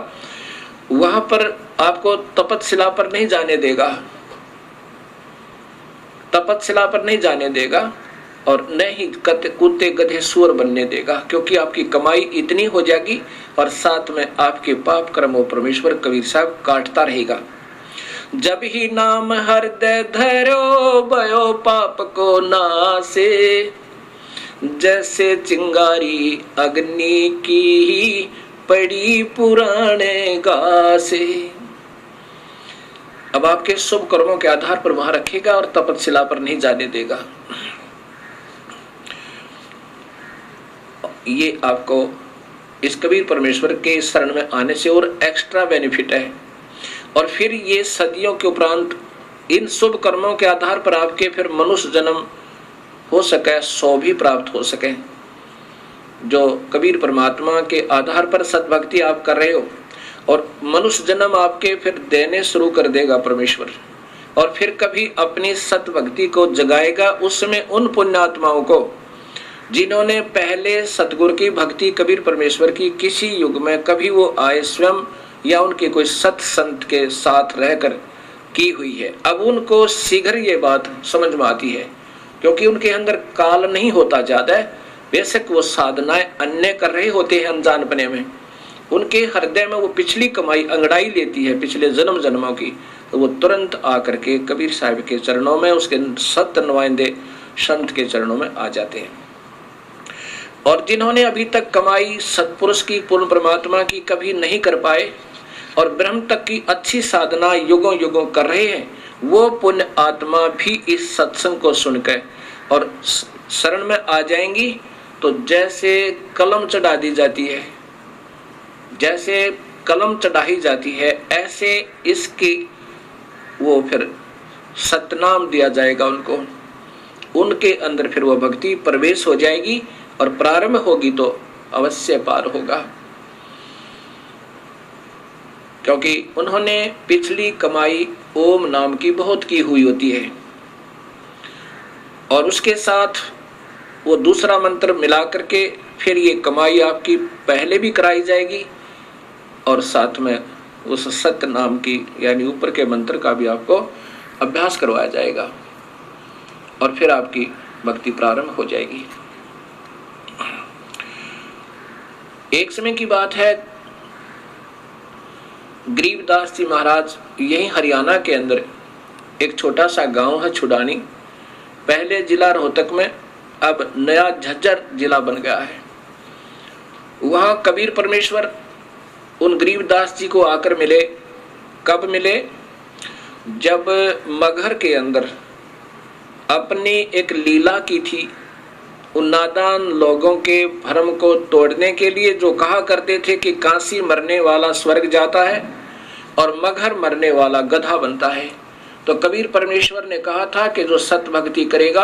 वहां पर आपको तपतशिला पर नहीं जाने देगा, तपतशिला पर नहीं जाने देगा, और न ही कुत्ते गधे सुअर बनने देगा, क्योंकि आपकी कमाई इतनी हो जाएगी, और साथ में आपके पाप कर्मों परमेश्वर कबीर साहब काटता रहेगा। जब ही नाम हृदय धरो भयो पाप को नासे, जैसे चिंगारी अग्नि की पड़ी पुराने घासे। अब आपके शुभ कर्मों के आधार पर वहां रखेगा और तपतशिला पर नहीं जाने देगा। ये आपको इस कबीर परमेश्वर के शरण में आने से और एक्स्ट्रा बेनिफिट है। और फिर ये सदियों के उपरांत इन शुभ कर्मों के आधार पर आपके फिर मनुष्य जन्म हो सके, 100 भी प्राप्त हो सके। जो कबीर परमात्मा के आधार पर सतभक्ति आप कर रहे हो, और मनुष्य जन्म आपके फिर देने शुरू कर देगा परमेश्वर, और फिर कभी अपनी सतभक्ति को जगाएगा। उस समय उन पुण्यात्माओं को जिन्होंने पहले सतगुरु की भक्ति कबीर परमेश्वर की किसी युग में कभी वो आए स्वयं या उनके कोई सत संत के साथ रहकर की हुई है, अब उनको शीघ्र ये बात समझ में आती है, क्योंकि उनके अंदर काल नहीं होता ज्यादा है। बेशक वो साधनाएं अन्य कर रहे होते हैं अनजानपने में, उनके हृदय में वो पिछली कमाई अंगड़ाई लेती है पिछले जन्म जन्मों की, तो वो तुरंत आकर के कबीर साहब के चरणों में, उसके सत्य नुमाइंदे संत के चरणों में आ जाते हैं। और जिन्होंने अभी तक कमाई सत्पुरुष की, पूर्ण परमात्मा की कभी नहीं कर पाए, और ब्रह्म तक की अच्छी साधना युगों युगों कर रहे हैं, वो पुण्य आत्मा भी इस सत्संग को सुनकर और शरण में आ जाएंगी। तो जैसे कलम चढ़ा दी जाती है, जैसे कलम चढ़ाई जाती है, ऐसे इसकी वो फिर सतनाम दिया जाएगा उनको, उनके अंदर फिर वो भक्ति प्रवेश हो जाएगी, और प्रारंभ होगी तो अवश्य पार होगा। क्योंकि उन्होंने पिछली कमाई ओम नाम की बहुत की हुई होती है, और उसके साथ वो दूसरा मंत्र मिला करके फिर ये कमाई आपकी पहले भी कराई जाएगी, और साथ में उस सत्य नाम की यानी ऊपर के मंत्र का भी आपको अभ्यास करवाया जाएगा, और फिर आपकी भक्ति प्रारंभ हो जाएगी। एक समय की बात है, गरीबदास जी महाराज यही हरियाणा के अंदर एक छोटा सा गांव है छुडानी, पहले जिला रोहतक में, अब नया झज्जर जिला बन गया है। वहां कबीर परमेश्वर उन गरीबदास जी को आकर मिले। कब मिले? जब मगहर के अंदर अपनी एक लीला की थी, उन नादान लोगों के भ्रम को तोड़ने के लिए, जो कहा करते थे कि काशी मरने वाला स्वर्ग जाता है और मगहर मरने वाला गधा बनता है। तो कबीर परमेश्वर ने कहा था कि जो सत भक्ति करेगा,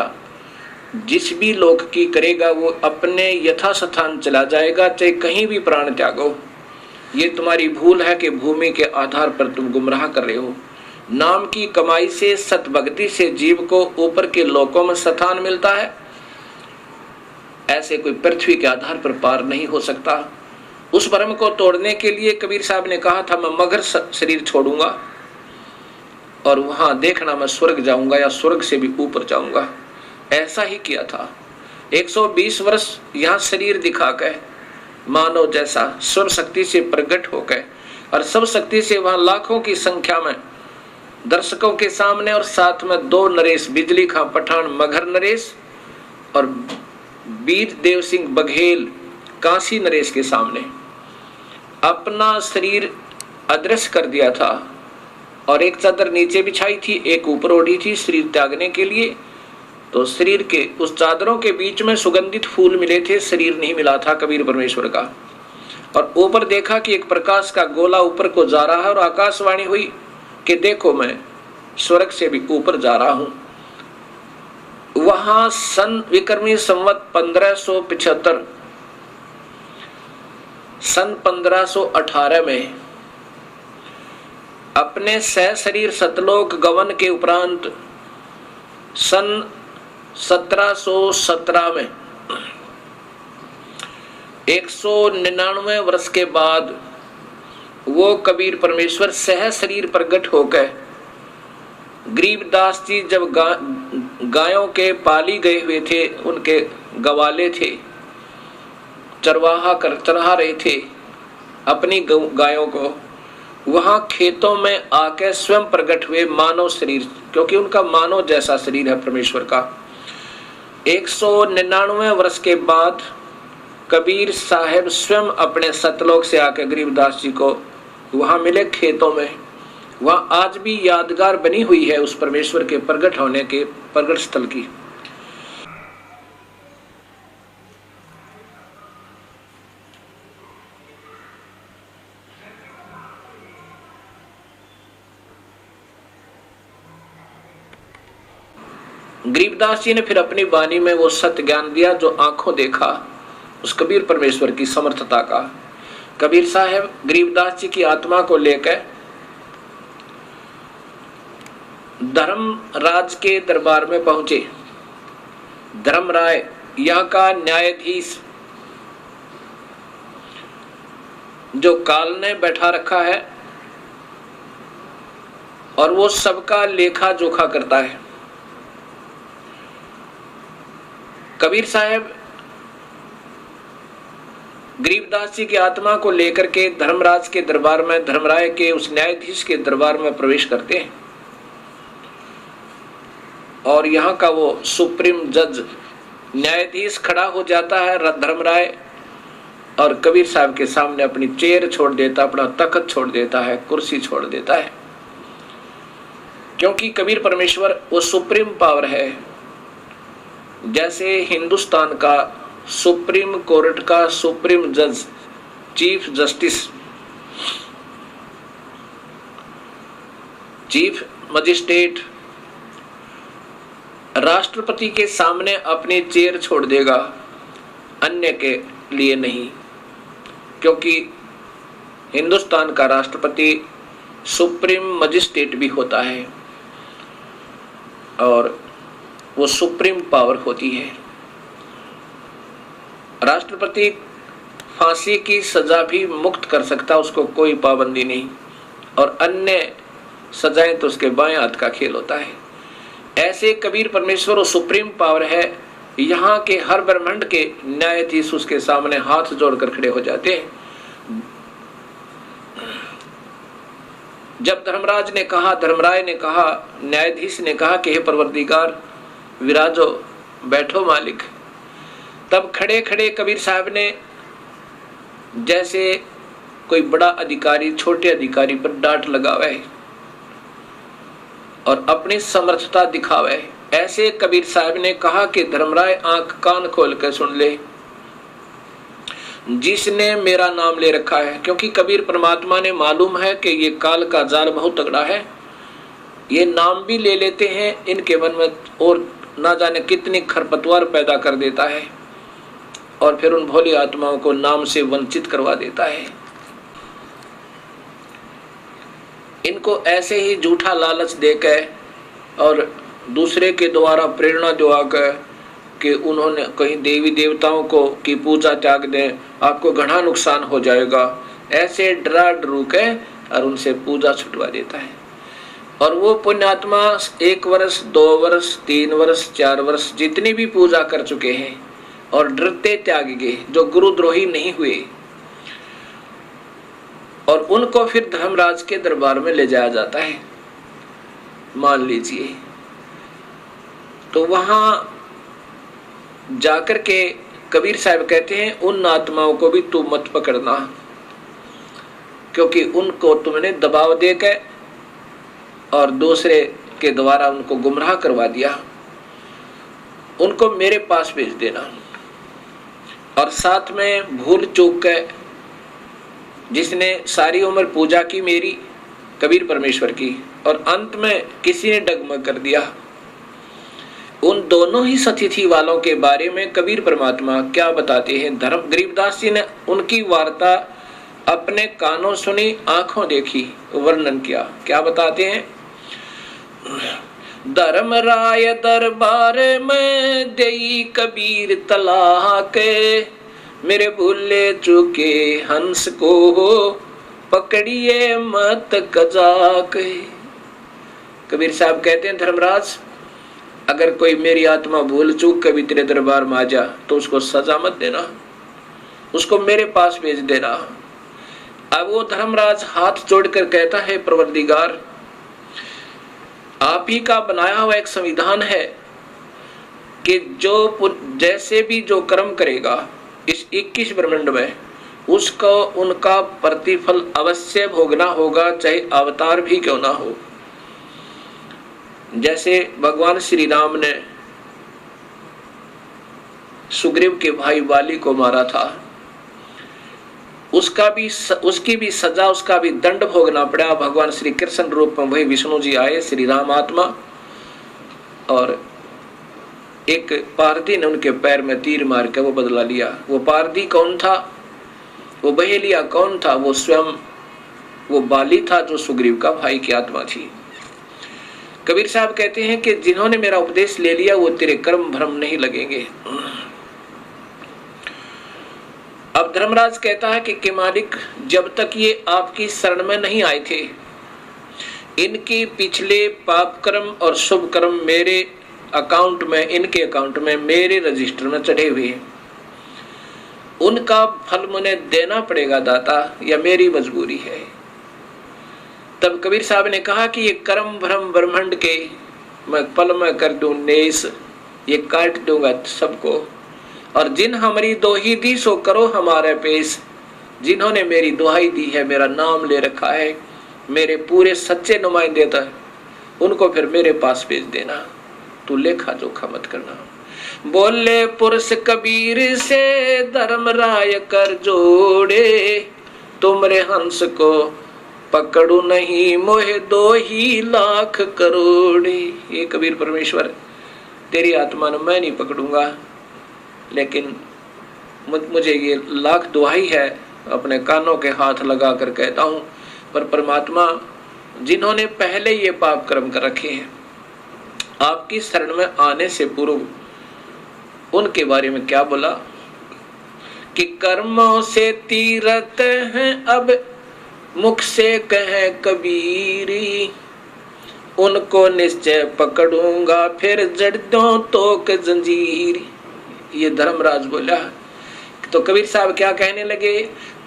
जिस भी लोक की करेगा, वो अपने यथास्थान चला जाएगा, चाहे कहीं भी प्राण त्यागो। ये तुम्हारी भूल है कि भूमि के आधार पर तुम गुमराह कर रहे हो। नाम की कमाई से, सत भक्ति से जीव को ऊपर के लोकों में स्थान मिलता है। ऐसे कोई पृथ्वी के आधार पर पार नहीं हो सकता। उस भ्रम को तोड़ने के लिए कबीर साहब ने कहा था, मैं मगर शरीर छोड़ूंगा और वहां देखना मैं स्वर्ग जाऊंगा या स्वर्ग से भी ऊपर जाऊंगा। ऐसा ही किया था। 120 वर्ष यहाँ शरीर दिखाकर मानव जैसा सर्व शक्ति से प्रकट होकर, और सब शक्ति से वहां लाखों की संख्या में दर्शकों के सामने, और साथ में 2 नरेश, बिजली खां पठान मगहर नरेश और बीर देव सिंह बघेल काशी नरेश के सामने अपना शरीर अदृश्य कर दिया था, और एक चादर नीचे बिछाई थी, एक ऊपर ओढ़ी थी शरीर त्यागने के लिए। तो शरीर के उस चादरों के बीच में सुगंधित फूल मिले थे, शरीर नहीं मिला था कबीर परमेश्वर का। और ऊपर देखा कि एक प्रकाश का गोला ऊपर को जा रहा है, और आकाशवाणी हुई कि देखो मैं स्वर्ग से भी ऊपर जा रहा हूं। वहां सन विक्रमी संवत 1575, सन 1518 में अपने सह शरीर सतलोक गवन के उपरांत सन 1717 में 199 वर्ष के बाद वो कबीर परमेश्वर सह शरीर प्रकट होकर, गरीबदास जी जब गायों के पाली गए हुए थे, उनके गवाले थे, चरहा रहे थे अपनी गायों को, वहां खेतों में आके स्वयं प्रकट हुए मानव शरीर, क्योंकि उनका मानव जैसा शरीर है परमेश्वर का। 199 वर्ष के बाद कबीर साहब स्वयं अपने सतलोक से आकर गरीबदास जी को वहां मिले खेतों में। वहां आज भी यादगार बनी हुई है उस परमेश्वर के प्रकट होने के प्रकट स्थल की। गरीबदास जी ने फिर अपनी वाणी में वो सत्य ज्ञान दिया जो आंखों देखा, उस कबीर परमेश्वर की समर्थता का। कबीर साहब गरीबदास जी की आत्मा को लेकर धर्मराज के दरबार में पहुंचे। धर्मराय यहाँ का न्यायाधीश जो काल ने बैठा रखा है, और वो सबका लेखा जोखा करता है। कबीर साहब गरीबदास जी की आत्मा को लेकर के धर्मराज के दरबार में, धर्मराय के उस न्यायाधीश के दरबार में प्रवेश करते हैं, और यहाँ का वो सुप्रीम जज न्यायाधीश खड़ा हो जाता है धर्मराय, और कबीर साहब के सामने अपनी चेयर छोड़ देता, अपना तख्त छोड़ देता है, कुर्सी छोड़ देता है। क्योंकि कबीर परमेश्वर वो सुप्रीम पावर है। जैसे हिंदुस्तान का सुप्रीम कोर्ट का सुप्रीम जज, चीफ जस्टिस, चीफ मजिस्ट्रेट राष्ट्रपति के सामने अपनी चेयर छोड़ देगा, अन्य के लिए नहीं, क्योंकि हिंदुस्तान का राष्ट्रपति सुप्रीम मजिस्ट्रेट भी होता है और वो सुप्रीम पावर होती है। राष्ट्रपति फांसी की सजा भी मुक्त कर सकता, उसको कोई पाबंदी नहीं, और अन्य सजाएं तो उसके बाएं हाथ का खेल होता है। ऐसे कबीर परमेश्वर और सुप्रीम पावर है, यहाँ के हर ब्रह्मांड के न्यायाधीश उसके सामने हाथ जोड़कर खड़े हो जाते हैं। जब धर्मराज ने कहा, धर्मराय ने कहा, न्यायाधीश ने कहा कि हे परवरदिगार विराजो, बैठो मालिक, तब खड़े खड़े कबीर साहब ने जैसे कोई बड़ा अधिकारी छोटे अधिकारी पर डांट लगावे और अपनी समर्थता दिखावे, ऐसे कबीर साहब ने कहा कि धर्मराय आंख कान खोल कर सुन ले, जिसने मेरा नाम ले रखा है। क्योंकि कबीर परमात्मा ने मालूम है कि ये काल का जाल बहुत तगड़ा है, ये नाम भी ले लेते हैं इनके मन में और ना जाने कितनी खरपतवार पैदा कर देता है और फिर उन भोली आत्माओं को नाम से वंचित करवा देता है। इनको ऐसे ही झूठा लालच देकर और दूसरे के द्वारा प्रेरणा दिलाकर कि उन्होंने कहीं देवी देवताओं को की पूजा त्याग दें, आपको घना नुकसान हो जाएगा, ऐसे डरा डरू के और उनसे पूजा छुटवा देता है। और वो पुण्यात्मा 1 वर्ष 2 वर्ष 3 वर्ष 4 वर्ष जितनी भी पूजा कर चुके हैं और डरते त्याग गए, जो गुरुद्रोही नहीं हुए, और उनको फिर धर्मराज के दरबार में ले जाया जाता है, मान लीजिए। तो वहां जाकर के कबीर साहब कहते हैं उन आत्माओं को भी तू मत पकड़ना, क्योंकि उनको तुमने दबाव देकर और दूसरे के द्वारा उनको गुमराह करवा दिया, उनको मेरे पास भेज देना। और साथ में भूल चूक कर जिसने सारी उम्र पूजा की मेरी कबीर परमेश्वर की और अंत में किसी ने डगमग कर दिया, उन दोनों ही सतिथि वालों के बारे में कबीर परमात्मा क्या बताते हैं। धर्म गरीबदास जी ने उनकी वार्ता अपने कानों सुनी, आंखों देखी, वर्णन किया। क्या बताते हैं? धर्मराय दरबार में देई कबीर तलाक, मेरे भूले चुके हंस को पकड़िए मत कजाक। कबीर साहब कहते हैं धर्मराज, अगर कोई मेरी आत्मा भूल चूक कभी तेरे दरबार में आ जा तो उसको सजा मत देना, उसको मेरे पास भेज देना। अब वो धर्मराज हाथ जोड़कर कहता है, परवरदिगार, आप ही का बनाया हुआ एक संविधान है कि जो जैसे भी जो कर्म करेगा इस 21 ब्रह्मांड में, उसको उनका प्रतिफल अवश्य भोगना होगा, चाहे अवतार भी क्यों ना हो। जैसे भगवान श्री राम ने सुग्रीव के भाई बाली को मारा था, उसकी भी सजा, उसका भी दंड भोगना पड़ा। भगवान श्री कृष्ण रूप में वही विष्णु जी आए, श्री राम आत्मा, और एक पारधी ने उनके पैर में तीर मार के वो बदला लिया। वो पारधी कौन था? वो बहेलिया कौन था? वो स्वयं वो बाली था जो सुग्रीव का भाई की आत्मा थी। कबीर साहब कहते हैं कि जिन्होंने मेरा उपदेश ले लिया वो तेरे कर्म भ्रम नहीं लगेंगे। अब धर्मराज कहता है कि मालिक, जब तक ये आपकी शरण में नहीं आए थे, इनकी पिछले पाप कर्म और शुभ कर्म मेरे अकाउंट में, इनके अकाउंट में, मेरे रजिस्टर में चढ़े हुए हैं। उनका फल मुझे देना पड़ेगा दाता, या मेरी मजबूरी है। तब कबीर साहब ने कहा कि ये कर्म भ्रम ब्रह्मांड के मैं पल में कर दूं नेस, ये काट दूंगा सबको। और जिन हमारी दोही दी सो करो हमारे पेश, जिन्होंने मेरी दुहाई दी है, मेरा नाम ले रखा है, मेरे पूरे सच्चे नुमाइंदे था, उनको फिर मेरे पास भेज देना, तू लेखा जोखा मत करना। बोले पुरुष कबीर से धर्मराय कर जोड़े, तुमरे हंस को पकड़ू नहीं मोहे 2 ही लाख करोड़े। ये कबीर परमेश्वर, तेरी आत्मा ने मैं नहीं पकड़ूंगा, लेकिन मुझे ये लाख दुहाई है अपने कानों के हाथ लगा कर कहता हूँ। पर परमात्मा जिन्होंने पहले ये पाप कर्म कर रखे हैं, आपकी शरण में आने से पूर्व उनके बारे में क्या बोला कि कर्मों से तीरथ हैं अब मुख से कहे कबीरी, उनको निश्चय पकड़ूंगा फिर जड़ दूं तोक जंजीर। ये धर्मराज बोला। तो कबीर साहब क्या कहने लगे,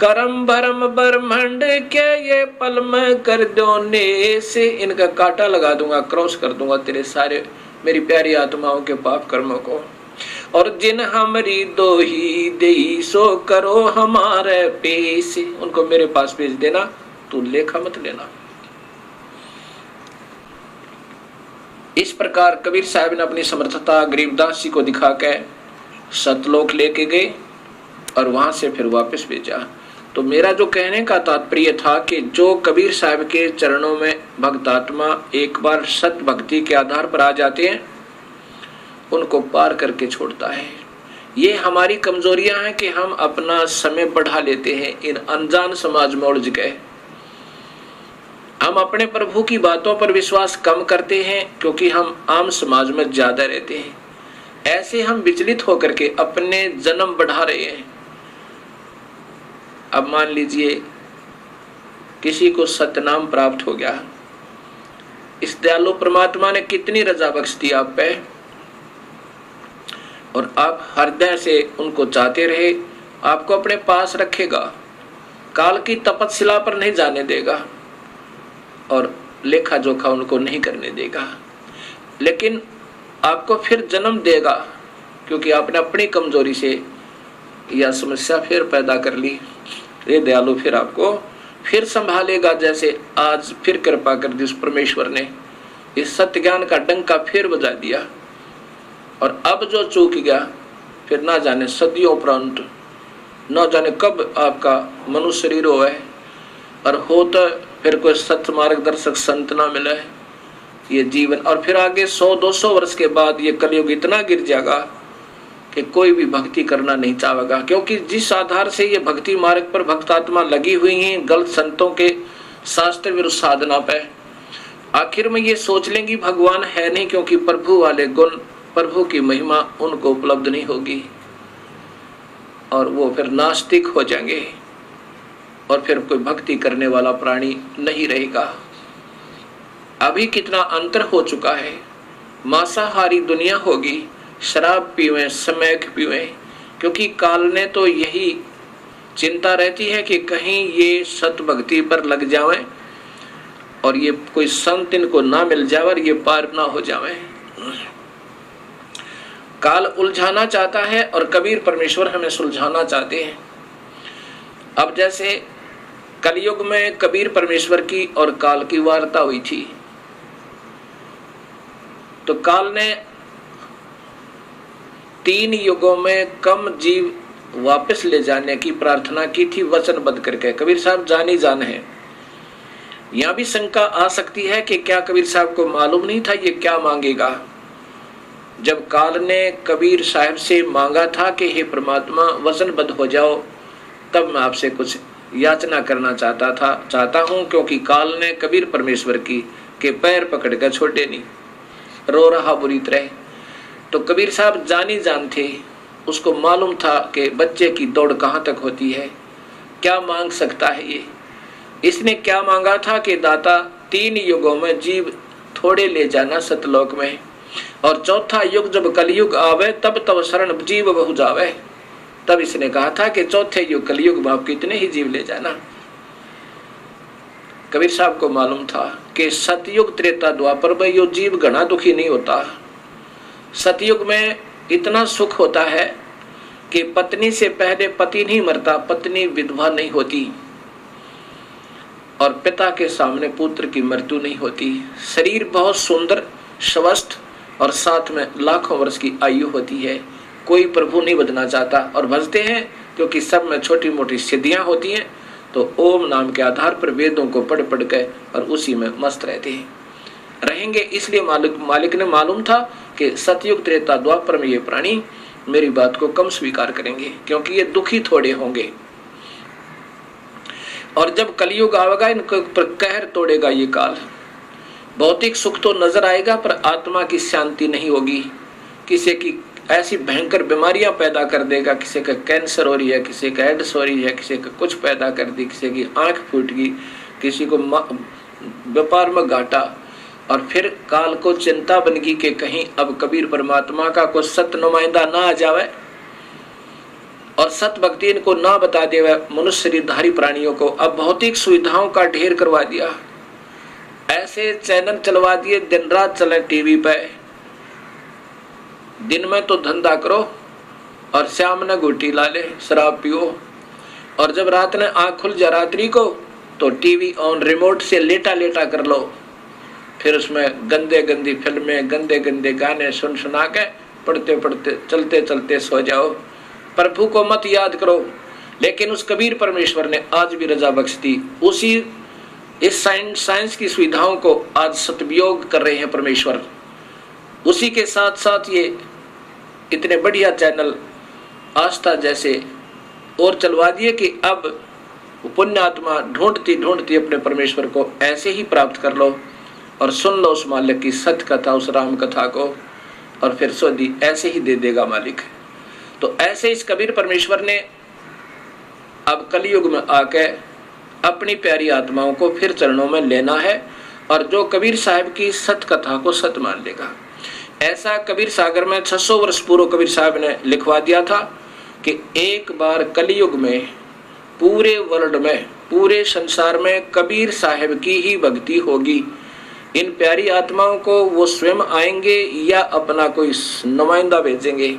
करम भरम ब्रह्मंड के ये पल में कर दो ने से, इनका कांटा लगा दूंगा, क्रॉस कर दूंगा तेरे सारे मेरी प्यारी आत्माओं के पाप कर्मों को। और जिन हमारी दो ही दे सो करो हमारे पेश, उनको मेरे पास भेज देना, तू लेखा मत लेना। इस प्रकार कबीर साहब ने अपनी समर्थता गरीबदास जी को दिखा के सतलोक लेके गए और वहां से फिर वापस भेजा। तो मेरा जो कहने का तात्पर्य था कि जो कबीर साहब के चरणों में भक्तात्मा एक बार सत भक्ति के आधार पर आ जाते हैं, उनको पार करके छोड़ता है। ये हमारी कमजोरियां हैं कि हम अपना समय बढ़ा लेते हैं इन अनजान समाज में उलझ गए। हम अपने प्रभु की बातों पर विश्वास कम करते हैं क्योंकि हम आम समाज में ज्यादा रहते हैं। ऐसे हम विचलित होकर के अपने जन्म बढ़ा रहे हैं। अब मान लीजिए किसी को सतनाम प्राप्त हो गया, इस दयालु परमात्मा ने कितनी रजा बख्श दी आप पे, और आप हृदय से उनको चाहते रहे, आपको अपने पास रखेगा, काल की तपस्या पर नहीं जाने देगा और लेखा जोखा उनको नहीं करने देगा, लेकिन आपको फिर जन्म देगा क्योंकि आपने अपनी कमजोरी से यह समस्या फिर पैदा कर ली। ये दयालु फिर आपको फिर संभालेगा, जैसे आज फिर कृपा कर दी उस परमेश्वर ने, इस सत्य ज्ञान का डंका फिर बजा दिया। और अब जो चूक गया फिर ना जाने सदियों उपरांत, ना जाने कब आपका मनुष्य शरीर हो है और हो तो फिर कोई सत्य मार्गदर्शक संत ना मिले ये जीवन, और फिर आगे 100-200 वर्ष के बाद ये कलयुग इतना गिर जाएगा कि कोई भी भक्ति करना नहीं चाहेगा, क्योंकि जिस आधार से ये भक्ति मार्ग पर भक्तात्मा लगी हुई हैं गलत संतों के शास्त्र विरुद्ध साधना पे, आखिर में ये सोच लेंगी भगवान है नहीं, क्योंकि प्रभु वाले गुण प्रभु की महिमा उनको उपलब्ध नहीं होगी और वो फिर नास्तिक हो जाएंगे और फिर कोई भक्ति करने वाला प्राणी नहीं रहेगा। अभी कितना अंतर हो चुका है, मांसाहारी दुनिया होगी, शराब पीवें, स्मैक पीवें, क्योंकि काल ने तो यही चिंता रहती है कि कहीं ये सत भक्ति पर लग जावें और ये कोई संत इनको ना मिल जाए और ये पार ना हो जावे। काल उलझाना चाहता है और कबीर परमेश्वर हमें सुलझाना चाहते हैं। अब जैसे कलयुग में कबीर परमेश्वर की और काल की वार्ता हुई थी, तो काल ने 3 युगों में कम जीव वापस ले जाने की प्रार्थना की थी वचनबद्ध करके। कबीर साहब जानी जान है। यहां भी शंका आ सकती है कि क्या कबीर साहब को मालूम नहीं था ये क्या मांगेगा। जब काल ने कबीर साहब से मांगा था कि हे परमात्मा वचनबद्ध हो जाओ, तब मैं आपसे कुछ याचना करना चाहता हूं, क्योंकि काल ने कबीर परमेश्वर की के पैर पकड़ कर छोड़े नहीं, रो रहा बुरी तरह। तो कबीर साहब जानी जान थे, उसको मालूम था कि बच्चे की दौड़ कहाँ तक होती है, क्या मांग सकता है ये। इसने क्या मांगा था कि दाता 3 युगों में जीव थोड़े ले जाना सतलोक में, और चौथा युग जब कलयुग आवे तब तब शरण जीव बहु जावे। तब इसने कहा था कि चौथे युग कलयुग में आप कितने ही जीव ले जाना। कबीर साहब को मालूम था कि सतयुग त्रेता द्वापर में यो जीव घना दुखी नहीं होता। सतयुग में इतना सुख होता है कि पत्नी से पहले पति नहीं मरता, पत्नी विधवा नहीं होती, और पिता के सामने पुत्र की मृत्यु नहीं होती। शरीर बहुत सुंदर स्वस्थ और साथ में लाखों वर्ष की आयु होती है। कोई प्रभु नहीं बदलना चाहता और भजते हैं क्योंकि सब में छोटी मोटी सिद्धियां होती हैं, तो ओम नाम के आधार पर वेदों को पढ़ पढ़ के और उसी में मस्त रहते हैं रहेंगे। इसलिए मालिक ने मालूम था कि सतयुग त्रेता द्वापर में ये प्राणी मेरी बात को कम स्वीकार करेंगे, क्योंकि ये दुखी थोड़े होंगे। और जब कलयुग आवेगा इनके ऊपर कहर तोड़ेगा ये काल। भौतिक सुख तो नजर आएगा पर आत्मा की शांति नहीं होगी। किसी की ऐसी भयंकर बीमारियां पैदा कर देगा, किसी का कैंसर हो रही है, किसी का एड्स हो रही है, किसी का कुछ पैदा कर दी, किसी की आंख फूट गई, किसी को व्यापार में घाटा। और फिर काल को चिंता बन गई कि कहीं अब कबीर परमात्मा का कोई सत नुमाइंदा ना आ जावे और सत भक्ति इनको ना बता देवे मनुष्य शरीरधारी प्राणियों को। अब भौतिक सुविधाओं का ढेर करवा दिया, ऐसे चैनल चलवा दिए दिन रात चले टीवी पे। दिन में तो धंधा करो और शाम ने घुटी ला ले, शराब पियो, और जब रात ने आँख खुल जा रात्रि को तो टीवी ऑन रिमोट से लेटा लेटा कर लो। फिर उसमें गंदे गंदी फिल्में, गंदे गंदे गाने सुन सुना के पढ़ते पढ़ते चलते चलते सो जाओ। प्रभु को मत याद करो। लेकिन उस कबीर परमेश्वर ने आज भी रजा बख्श दी। उसी इस साइंस की सुविधाओं को आज सदुपयोग कर रहे हैं परमेश्वर। उसी के साथ साथ ये इतने बढ़िया चैनल आस्था जैसे और चलवा दिए कि अब पुण्यात्मा ढूंढती ढूंढती अपने परमेश्वर को ऐसे ही प्राप्त कर लो और सुन लो उस मालिक की सत्य कथा, उस राम कथा को, और फिर सोदी ऐसे ही दे देगा मालिक। तो ऐसे इस कबीर परमेश्वर ने अब कलयुग में आके अपनी प्यारी आत्माओं को फिर चरणों में लेना है और जो कबीर साहब की सत्य कथा को सत्य मान लेगा। ऐसा कबीर सागर में 600 वर्ष पूर्व कबीर साहब ने लिखवा दिया था कि एक बार कलयुग में पूरे वर्ल्ड में, पूरे संसार में कबीर साहब की ही भक्ति होगी। इन प्यारी आत्माओं को वो स्वयं आएंगे या अपना कोई नुमाइंदा भेजेंगे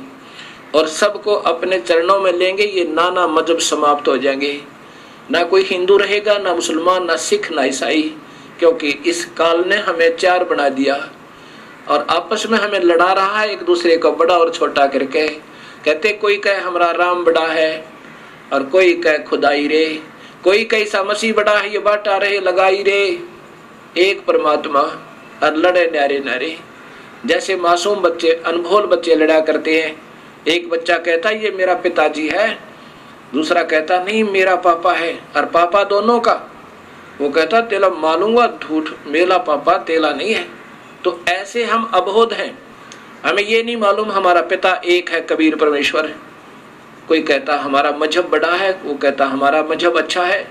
और सबको अपने चरणों में लेंगे। ये नाना मजहब समाप्त हो जाएंगे, ना कोई हिंदू रहेगा, ना मुसलमान, ना सिख, ना ईसाई, क्योंकि इस काल ने हमें चार बना दिया और आपस में हमें लड़ा रहा है एक दूसरे को बड़ा और छोटा करके। कहते कोई कहे हमारा राम बड़ा है और कोई कहे खुदाई रे, कोई कहे ईसा मसीह बड़ा है, ये बाटा रहे लगाई रे। एक परमात्मा और लड़े न्यारे न्यारे। जैसे मासूम बच्चे, अनभोल बच्चे लड़ा करते हैं। एक बच्चा कहता ये मेरा पिताजी है, दूसरा कहता नहीं मेरा पापा है, और पापा दोनों का। वो कहता तेला मालूंगा झूठ, मेरा पापा तेला नहीं है। तो ऐसे हम अबोध हैं, हमें ये नहीं मालूम हमारा पिता एक है कबीर परमेश्वर। कोई कहता हमारा मजहब बड़ा है, वो कहता हमारा मजहब अच्छा है।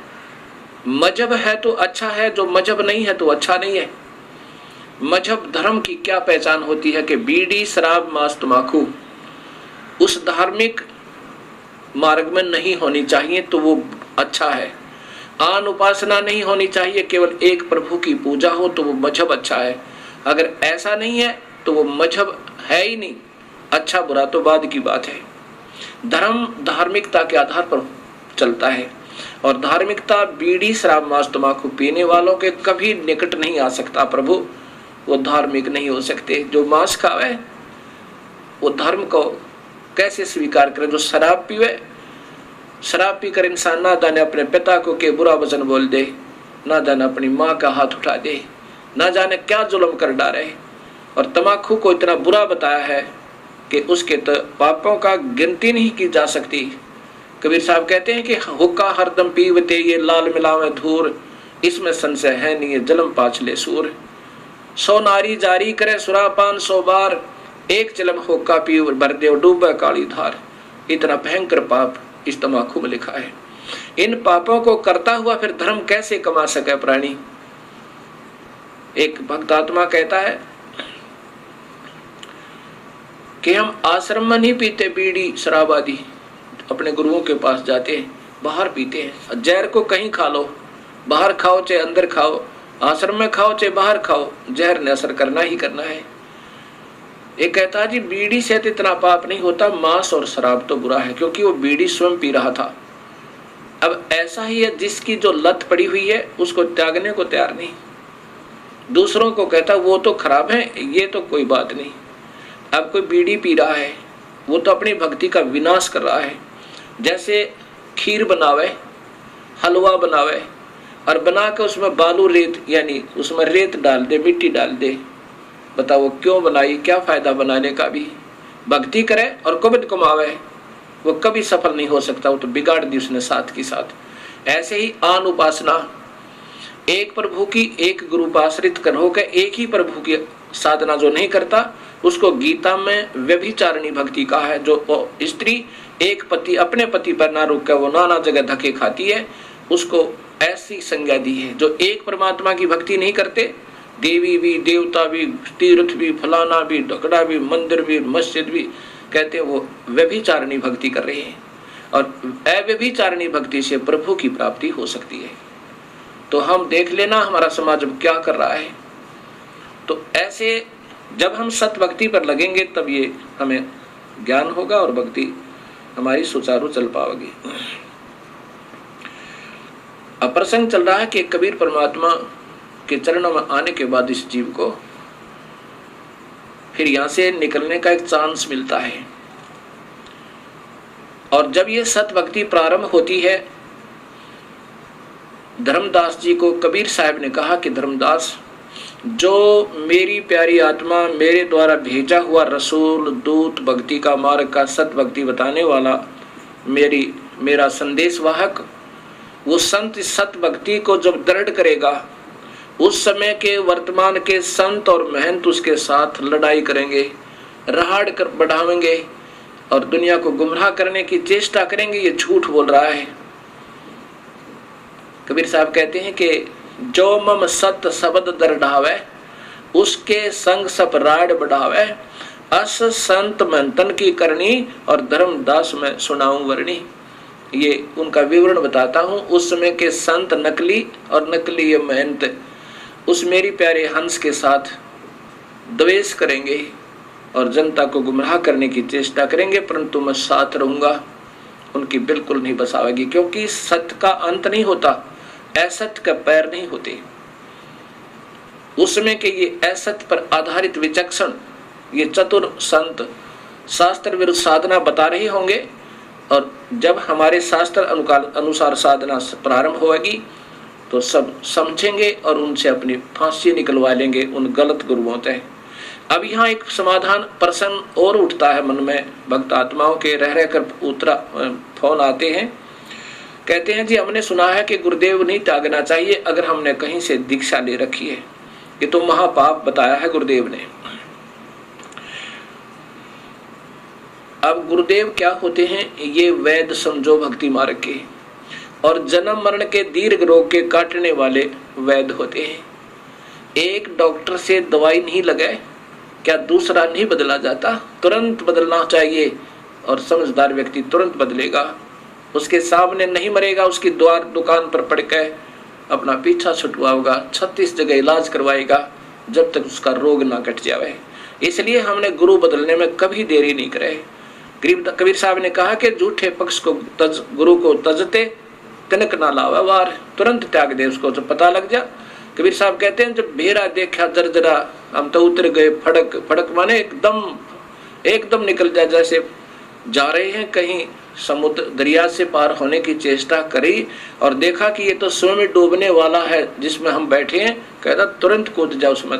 मजहब है तो अच्छा है, जो मजहब नहीं है तो अच्छा नहीं है। मजहब धर्म की क्या पहचान होती है कि बीड़ी, शराब, मांस, तंबाकू उस धार्मिक मार्ग में नहीं होनी चाहिए तो वो अच्छा है। आन उपासना नहीं होनी चाहिए, केवल एक प्रभु की पूजा हो तो वो मजहब अच्छा है। अगर ऐसा नहीं है तो वो मजहब है ही नहीं। अच्छा बुरा तो बाद की बात है। धर्म धार्मिकता के आधार पर चलता है और धार्मिकता बीड़ी, शराब, मांस, तंबाकू पीने वालों के कभी निकट नहीं आ सकता। प्रभु वो धार्मिक नहीं हो सकते। जो मांस खावे वो धर्म को कैसे स्वीकार करे। जो शराब पीवे, शराब पीकर इंसान ना जाने अपने पिता को के बुरा वचन बोल दे, ना जाने अपनी माँ का हाथ उठा दे, ना जाने क्या जुल्म कर डाले। और तंबाकू को इतना बुरा बताया है कि उसके तो पापों का गिनती नहीं की जा सकती। कबीर साहब कहते हैं कि हुक्का हरदम पीवते ये लाल मिलावे धूर, इसमें संशय है नहीं जलम पाछले सूर। 100 नारी जारी करे सुरापान 100 बार, एक चिलम हुक्का पी भर दे डूबे काली धार। इतना भयंकर पाप इस तंबाकू में लिखा है। इन पापों को करता हुआ फिर धर्म कैसे कमा सके प्राणी। एक भक्तात्मा कहता है कि हम आश्रम में नहीं पीते बीड़ी शराब आदि, अपने गुरुओं के पास जाते हैं बाहर पीते हैं। जहर को कहीं खा लो, बाहर खाओ चाहे अंदर खाओ, आश्रम में खाओ चाहे बाहर खाओ, जहर ने असर करना ही करना है। एक कहता जी बीड़ी से तो इतना पाप नहीं होता, मांस और शराब तो बुरा है, क्योंकि वो बीड़ी स्वयं पी रहा था। अब ऐसा ही है जिसकी जो लत पड़ी हुई है उसको त्यागने को तैयार नहीं। दूसरों को कहता वो तो खराब है, ये तो कोई बात नहीं। अब कोई बीड़ी पी रहा है वो तो अपनी भक्ति का विनाश कर रहा है। जैसे खीर बनावे, हलवा बनावे और बना के उसमें बालू रेत यानी उसमें रेत डाल दे, मिट्टी डाल दे, बताओ क्यों बनाई, क्या फायदा बनाने का भी। भक्ति करे और कुबित कमावे वो कभी सफल नहीं हो सकता, वो तो बिगाड़ दी उसने साथ की साथ। ऐसे ही आन उपासना, एक प्रभु की एक गुरु पर आश्रित कर होकर एक ही प्रभु की साधना जो नहीं करता उसको गीता में व्यभिचारिणी भक्ति कहा है। जो स्त्री एक पति अपने पति पर ना रुक कर वो नाना जगह धक्के खाती है, उसको ऐसी संज्ञा दी है। जो एक परमात्मा की भक्ति नहीं करते, देवी भी, देवता भी, तीर्थ भी, फलाना भी, ढकड़ा भी, मंदिर भी, मस्जिद भी, कहते हैं वो व्यभिचारिणी भक्ति कर रहे हैं। और अव्यभिचारिणी भक्ति से प्रभु की प्राप्ति हो सकती है। तो हम देख लेना हमारा समाज क्या कर रहा है। तो ऐसे जब हम सत भक्ति पर लगेंगे तब ये हमें ज्ञान होगा और भक्ति हमारी सुचारू चल पाएगी। अब प्रसंग चल रहा है कि कबीर परमात्मा के चरणों में आने के बाद इस जीव को फिर यहां से निकलने का एक चांस मिलता है। और जब ये सत भक्ति प्रारंभ होती है, धर्मदास जी को कबीर साहब ने कहा कि धर्मदास, जो मेरी प्यारी आत्मा मेरे द्वारा भेजा हुआ रसूल, दूत, भक्ति का मार्ग का सत भक्ति बताने वाला मेरा संदेश वाहक, वो संत सत भक्ति को जब दृढ़ करेगा, उस समय के वर्तमान के संत और महंत उसके साथ लड़ाई करेंगे, रहाड़ कर बढ़ावेंगे और दुनिया को गुमराह करने की चेष्टा करेंगे। ये झूठ बोल रहा है। कबीर साहब कहते हैं कि जो मम सत शब्द दरढ़ावे, उसके संग सब राड़ बढ़ावे, अस संत मंथन की करनी और धर्मदास में सुनाऊं वर्णी। ये उनका विवरण बताता हूं। उस समय के संत नकली और नकली ये महंत उस मेरी प्यारे हंस के साथ द्वेष करेंगे और जनता को गुमराह करने की चेष्टा करेंगे, परंतु मैं साथ रहूंगा, उनकी बिल्कुल नहीं बसावेगी। क्योंकि सत्य का अंत नहीं होता, असत्य का पैर नहीं होते। उस समय के ये असत्य पर आधारित विचक्षण ये चतुर संत शास्त्र विरुद्ध साधना बता रहे होंगे, और जब हमारे शास्त्र अनुसार साधना प्रारंभ होगी तो सब समझेंगे और उनसे अपनी फांसी निकलवा लेंगे उन गलत गुरुओं से। अब यहाँ एक समाधान प्रश्न और उठता है मन में, भक्त आत्माओं के रह कर फोन आते हैं, कहते हैं जी हमने सुना है कि गुरुदेव नहीं त्यागना चाहिए अगर हमने कहीं से दीक्षा ले रखी है, ये तो महापाप बताया है गुरुदेव ने। अब गुरुदेव क्या होते हैं? ये वैद्य समझो भक्ति मार्ग के, और जन्म मरण के दीर्घ रोग के काटने वाले वैद्य होते हैं। एक डॉक्टर से दवाई नहीं लगाए क्या दूसरा नहीं बदला जाता? तुरंत बदलना चाहिए और समझदार व्यक्ति तुरंत बदलेगा। उसके सामने नहीं मरेगा, उसकी दुकान पर पड़ के अपना पीछा छुटवाएगा, 36 जगह इलाज करवाएगा जब तक उसका रोग ना कट जाए। इसलिए हमने गुरु बदलने में कभी देरी नहीं करे। कबीर साहब ने कहा कि झूठे पक्ष को गुरु को तजते तिनक ना लावा वार, तुरंत त्याग दे उसको जब पता लग जा। कबीर साहब कहते हैं जब भेरा देखा जर्जरा हम तो उतर गए फड़क। फड़क माने एकदम निकल जाए, जैसे जा रहे हैं कहीं समुद्र दरिया से पार होने की चेष्टा करी और देखा कि ये तो स्वयं डूबने वाला है जिसमें हम बैठे हैं, कहता तुरंत कूद जाओ उसमें,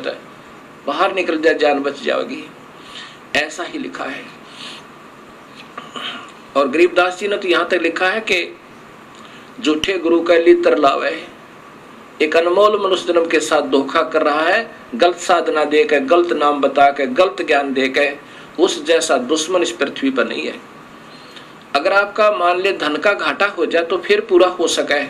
बाहर निकल जाए, जान बच जाएगी। ऐसा ही लिखा है। और गरीबदास जी ने तो यहाँ तक लिखा है कि झूठे गुरु का लित्र लावे, एक अनमोल मनुष्य जन्म के साथ धोखा कर रहा है, गलत साधना देकर, गलत नाम बता के, गलत ज्ञान देकर, उस जैसा दुश्मन इस पृथ्वी पर नहीं है। अगर आपका मान ले धन का घाटा हो जाए तो फिर पूरा हो सके,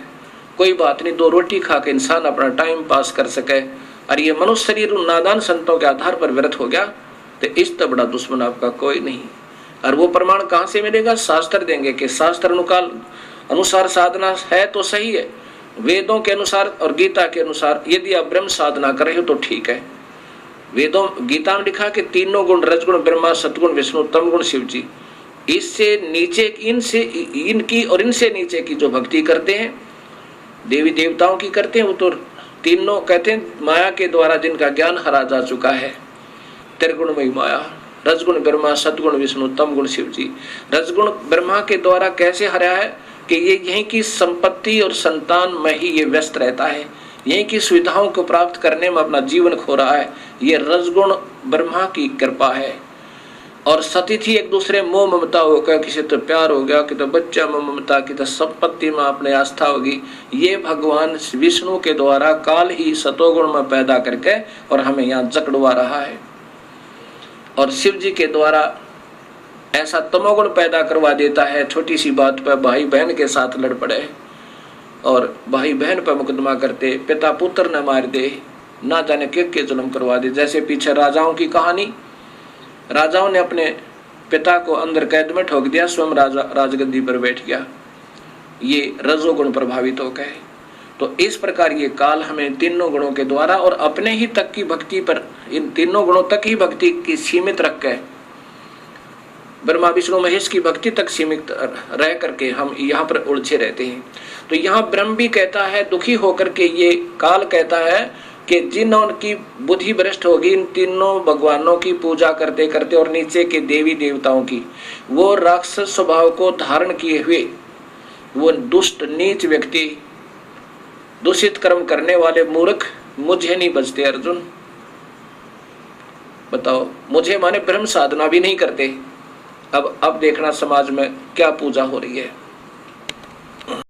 कोई बात नहीं, 2 रोटी खा के इंसान अपना टाइम पास कर सके, और ये मनुष्य शरीर नादान संतों के आधार पर व्यर्थ हो गया तो इस तो बड़ा दुश्मन आपका कोई नहीं। और वो प्रमाण कहाँ से मिलेगा? शास्त्र देंगे कि शास्त्र अनुसार साधना है तो सही है, वेदों के अनुसार और गीता के अनुसार यदि आप ब्रह्म साधना कर रहे हो तो ठीक है। वेदों गीता में लिखा कि तीनों गुण रजगुण ब्रह्मा, सतगुण विष्णु, तम गुण शिव जी, इससे नीचे इनकी और इनसे नीचे की जो भक्ति करते हैं देवी देवताओं की करते हैं, वो तो तीनों कहते हैं माया के द्वारा जिनका ज्ञान हरा जा चुका है, त्रिगुणमयी माया, रजगुण ब्रह्मा, सतगुण विष्णु, तम गुण शिव जी। रजगुण ब्रह्मा के द्वारा कैसे हरा है कि ये यहीं की संपत्ति और संतान में ही ये व्यस्त रहता है, यहीं की सुविधाओं को प्राप्त करने में अपना जीवन खो रहा है, ये रजगुण ब्रह्मा की कृपा है। और सतिथि एक दूसरे मोह ममता हो गया, किसी तो प्यार हो गया, कि तो बच्चा मोह ममता, की तो संपत्ति में अपने आस्था होगी। ये भगवान विष्णु के द्वारा काल ही सतोगुण में पैदा करके और हमें यहाँ जकड़वा रहा है। और शिव जी के द्वारा ऐसा तमोगुण पैदा करवा देता है, छोटी सी बात पर भाई बहन के साथ लड़ पड़े और भाई बहन पर मुकदमा करते, पिता पुत्र न मार दे, ना जाने के जुल्म करवा दे। जैसे पीछे राजाओं की कहानी, राजाओं ने अपने पिता को अंदर कैद में ठोक दिया, स्वयं राजगद्दी पर बैठ गया, ये रजोगुण प्रभावित हो गए। तो इस प्रकार ये काल हमें तीनों गुणों के द्वारा और अपने ही तक की भक्ति पर, इन तीनों गुणों तक ही भक्ति की सीमित रख के, ब्रह्मा विष्णु महेश की भक्ति तक सीमित रह करके हम यहाँ पर उलझे रहते हैं। तो यहाँ ब्रह्म भी कहता है दुखी होकर के, ये काल कहता है कि जिन्हों की बुद्धि भ्रष्ट होगी इन तीनों भगवानों की पूजा करते करते और नीचे के देवी देवताओं की, वो राक्षस स्वभाव को धारण किए हुए वो दुष्ट नीच व्यक्ति, दूषित कर्म करने वाले मूर्ख मुझे नहीं बचते। अर्जुन बताओ, मुझे माने ब्रह्म साधना भी नहीं करते। अब देखना समाज में क्या पूजा हो रही है।